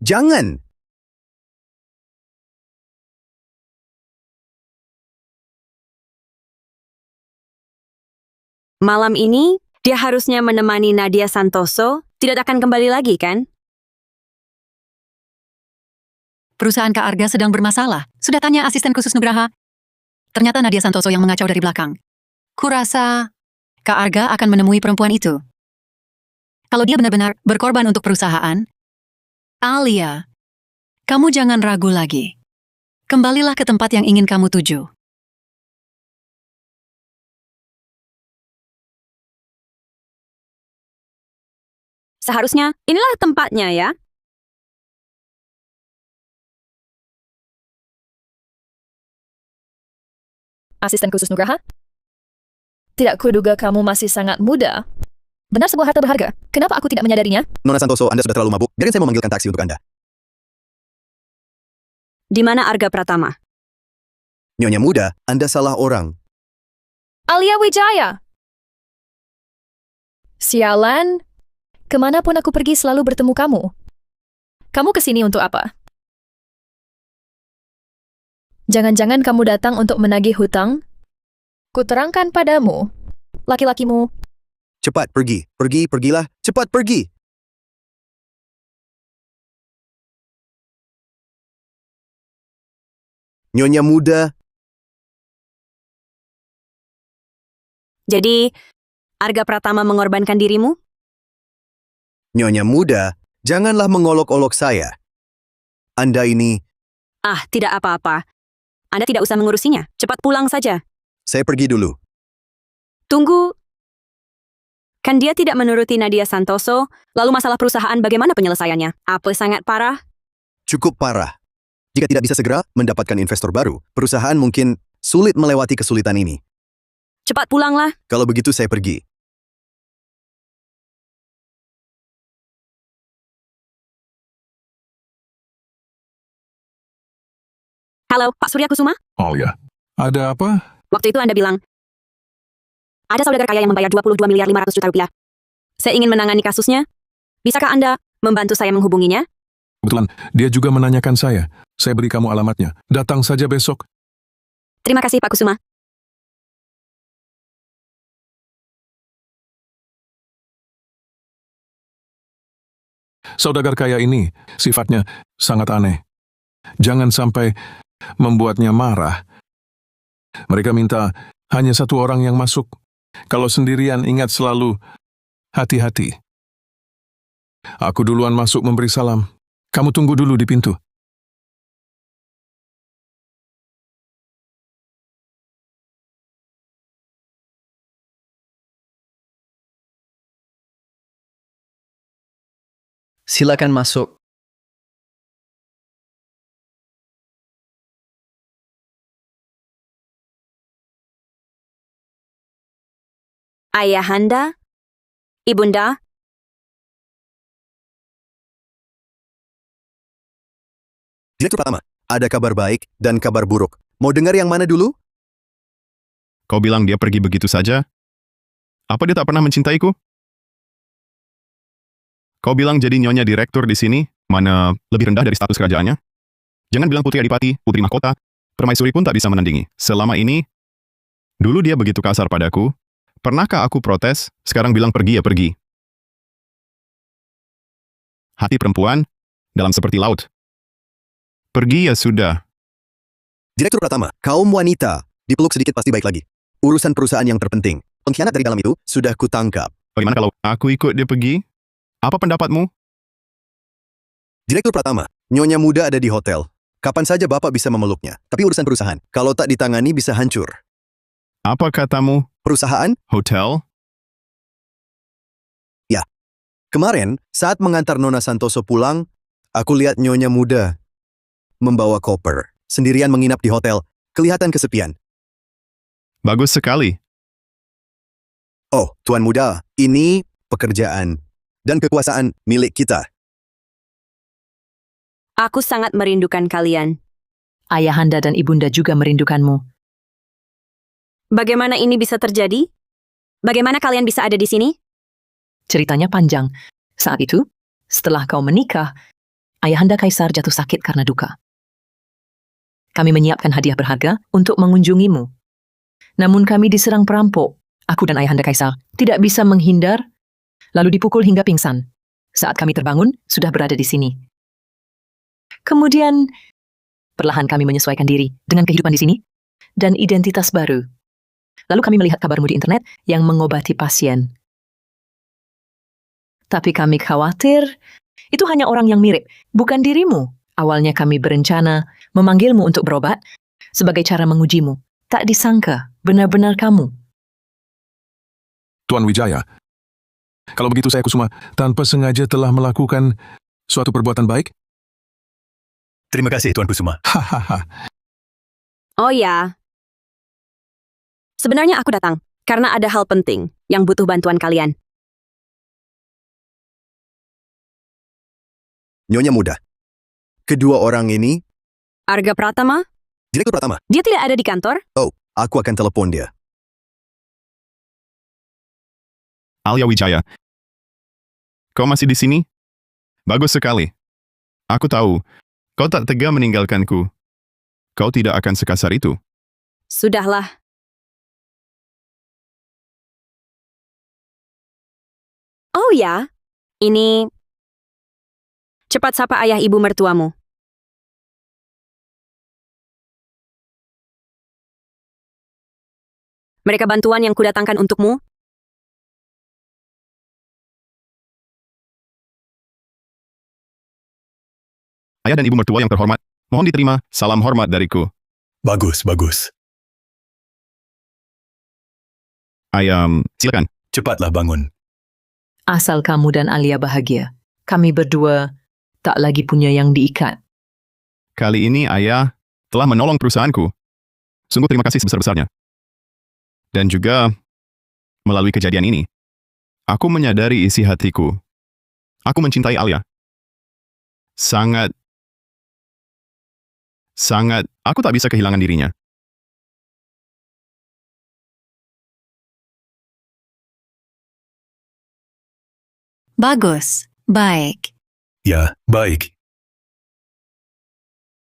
Jangan! Malam ini, dia harusnya menemani Nadia Santoso, tidak akan kembali lagi, kan? Perusahaan Kak Arga sedang bermasalah. Sudah tanya asisten khusus Nugraha. Ternyata Nadia Santoso yang mengacau dari belakang. Kurasa Kak Arga akan menemui perempuan itu. Kalau dia benar-benar berkorban untuk perusahaan, Alia, kamu jangan ragu lagi. Kembalilah ke tempat yang ingin kamu tuju. Seharusnya, inilah tempatnya ya. Asisten khusus Nugraha? Tidak kuduga kamu masih sangat muda. Benar sebuah harta berharga. Kenapa aku tidak menyadarinya? Nona Santoso, Anda sudah terlalu mabuk. Biarkan saya memanggilkan taksi untuk Anda. Di mana Arga Pratama? Nyonya muda, Anda salah orang. Alia Wijaya! Sialan, kemanapun aku pergi selalu bertemu kamu. Kamu kesini untuk apa? Jangan-jangan kamu datang untuk menagih hutang? Kuterangkan padamu, laki-lakimu. Cepat pergi, pergilah, cepat pergi. Nyonya muda, Jadi, Arga Pratama mengorbankan dirimu? Nyonya muda, janganlah mengolok-olok saya. Anda ini, Tidak apa-apa. Anda tidak usah mengurusinya. Cepat pulang saja. saya pergi dulu. Tunggu. Kan dia tidak menuruti Nadia Santoso, lalu masalah perusahaan bagaimana penyelesaiannya? Apa sangat parah? Cukup parah. Jika tidak bisa segera mendapatkan investor baru, perusahaan mungkin sulit melewati kesulitan ini. Cepat pulanglah. Kalau begitu saya pergi. Halo, Pak Surya Kusuma? Alia, ada apa? Waktu itu Anda bilang, ada saudagar kaya yang membayar 22 miliar 500 juta rupiah. Saya ingin menangani kasusnya. Bisakah Anda membantu saya menghubunginya? Kebetulan, dia juga menanyakan saya. Saya beri kamu alamatnya. Datang saja besok. Terima kasih, Pak Kusuma. Saudagar kaya ini sifatnya sangat aneh. Jangan sampai membuatnya marah. Mereka minta hanya satu orang yang masuk. Kalau sendirian, ingat selalu hati-hati. Aku duluan masuk memberi salam. Kamu tunggu dulu di pintu. Silakan masuk. Ayahanda, Ibunda, Direktur Pratama, ada kabar baik dan kabar buruk. Mau dengar yang mana dulu? Kau bilang dia pergi begitu saja? Apa dia tak pernah mencintaiku? Kau bilang jadi nyonya direktur di sini, mana lebih rendah dari status kerajaannya? Jangan bilang putri adipati, putri mahkota. Permaisuri pun tak bisa menandingi. Selama ini, dulu dia begitu kasar padaku. Pernahkah aku protes, sekarang bilang pergi ya pergi. Hati perempuan, dalam seperti laut. Pergi ya sudah. Direktur Pratama, kaum wanita, dipeluk sedikit pasti baik lagi. Urusan perusahaan yang terpenting. Pengkhianat dari dalam itu sudah kutangkap. Bagaimana kalau aku ikut dia pergi? Apa pendapatmu? Direktur Pratama, nyonya muda ada di hotel. Kapan saja Bapak bisa memeluknya. Tapi urusan perusahaan, kalau tak ditangani bisa hancur. Apa katamu? Perusahaan? Hotel? Ya. Kemarin, saat mengantar Nona Santoso pulang, aku lihat nyonya muda membawa koper. Sendirian menginap di hotel. Kelihatan kesepian. Bagus sekali. Oh, Tuan Muda, ini pekerjaan dan kekuasaan milik kita. aku sangat merindukan kalian. Ayahanda dan ibunda juga merindukanmu. Bagaimana ini bisa terjadi? Bagaimana kalian bisa ada di sini? Ceritanya panjang. Saat itu, setelah kau menikah, Ayahanda Kaisar jatuh sakit karena duka. Kami menyiapkan hadiah berharga untuk mengunjungimu. Namun kami diserang perampok. Aku dan Ayahanda Kaisar tidak bisa menghindar, lalu dipukul hingga pingsan. Saat kami terbangun, sudah berada di sini. Kemudian, perlahan kami menyesuaikan diri dengan kehidupan di sini dan identitas baru. Lalu kami melihat kabarmu di internet yang mengobati pasien. Tapi kami khawatir, itu hanya orang yang mirip, bukan dirimu. Awalnya kami berencana memanggilmu untuk berobat sebagai cara mengujimu. Tak disangka, benar-benar kamu. Tuan Wijaya, kalau begitu saya Kusuma tanpa sengaja telah melakukan suatu perbuatan baik? Terima kasih, Tuan Kusuma. Hahaha. Oh ya. Sebenarnya aku datang karena ada hal penting yang butuh bantuan kalian. Nyonya muda. Kedua orang ini, Arga Pratama, Direktur Pratama. dia tidak ada di kantor? Oh, aku akan telepon dia. Alia Wijaya. Kau masih di sini? Bagus sekali. Aku tahu, kau tak tega meninggalkanku. Kau tidak akan sekasar itu. Sudahlah. Oh ya, ini... Cepat sapa ayah ibu mertuamu. Mereka bantuan yang kudatangkan untukmu. Ayah dan ibu mertua yang terhormat, mohon diterima salam hormat dariku. Bagus, bagus. Ayam, silakan. Cepatlah bangun. Asal kamu dan Alia bahagia, kami berdua tak lagi punya yang diikat. Kali ini ayah telah menolong perusahaanku. Sungguh terima kasih sebesar-besarnya. Dan juga, melalui kejadian ini, aku menyadari isi hatiku. Aku mencintai Alia. Sangat, aku tak bisa kehilangan dirinya. Bagus. Baik. Ya, baik.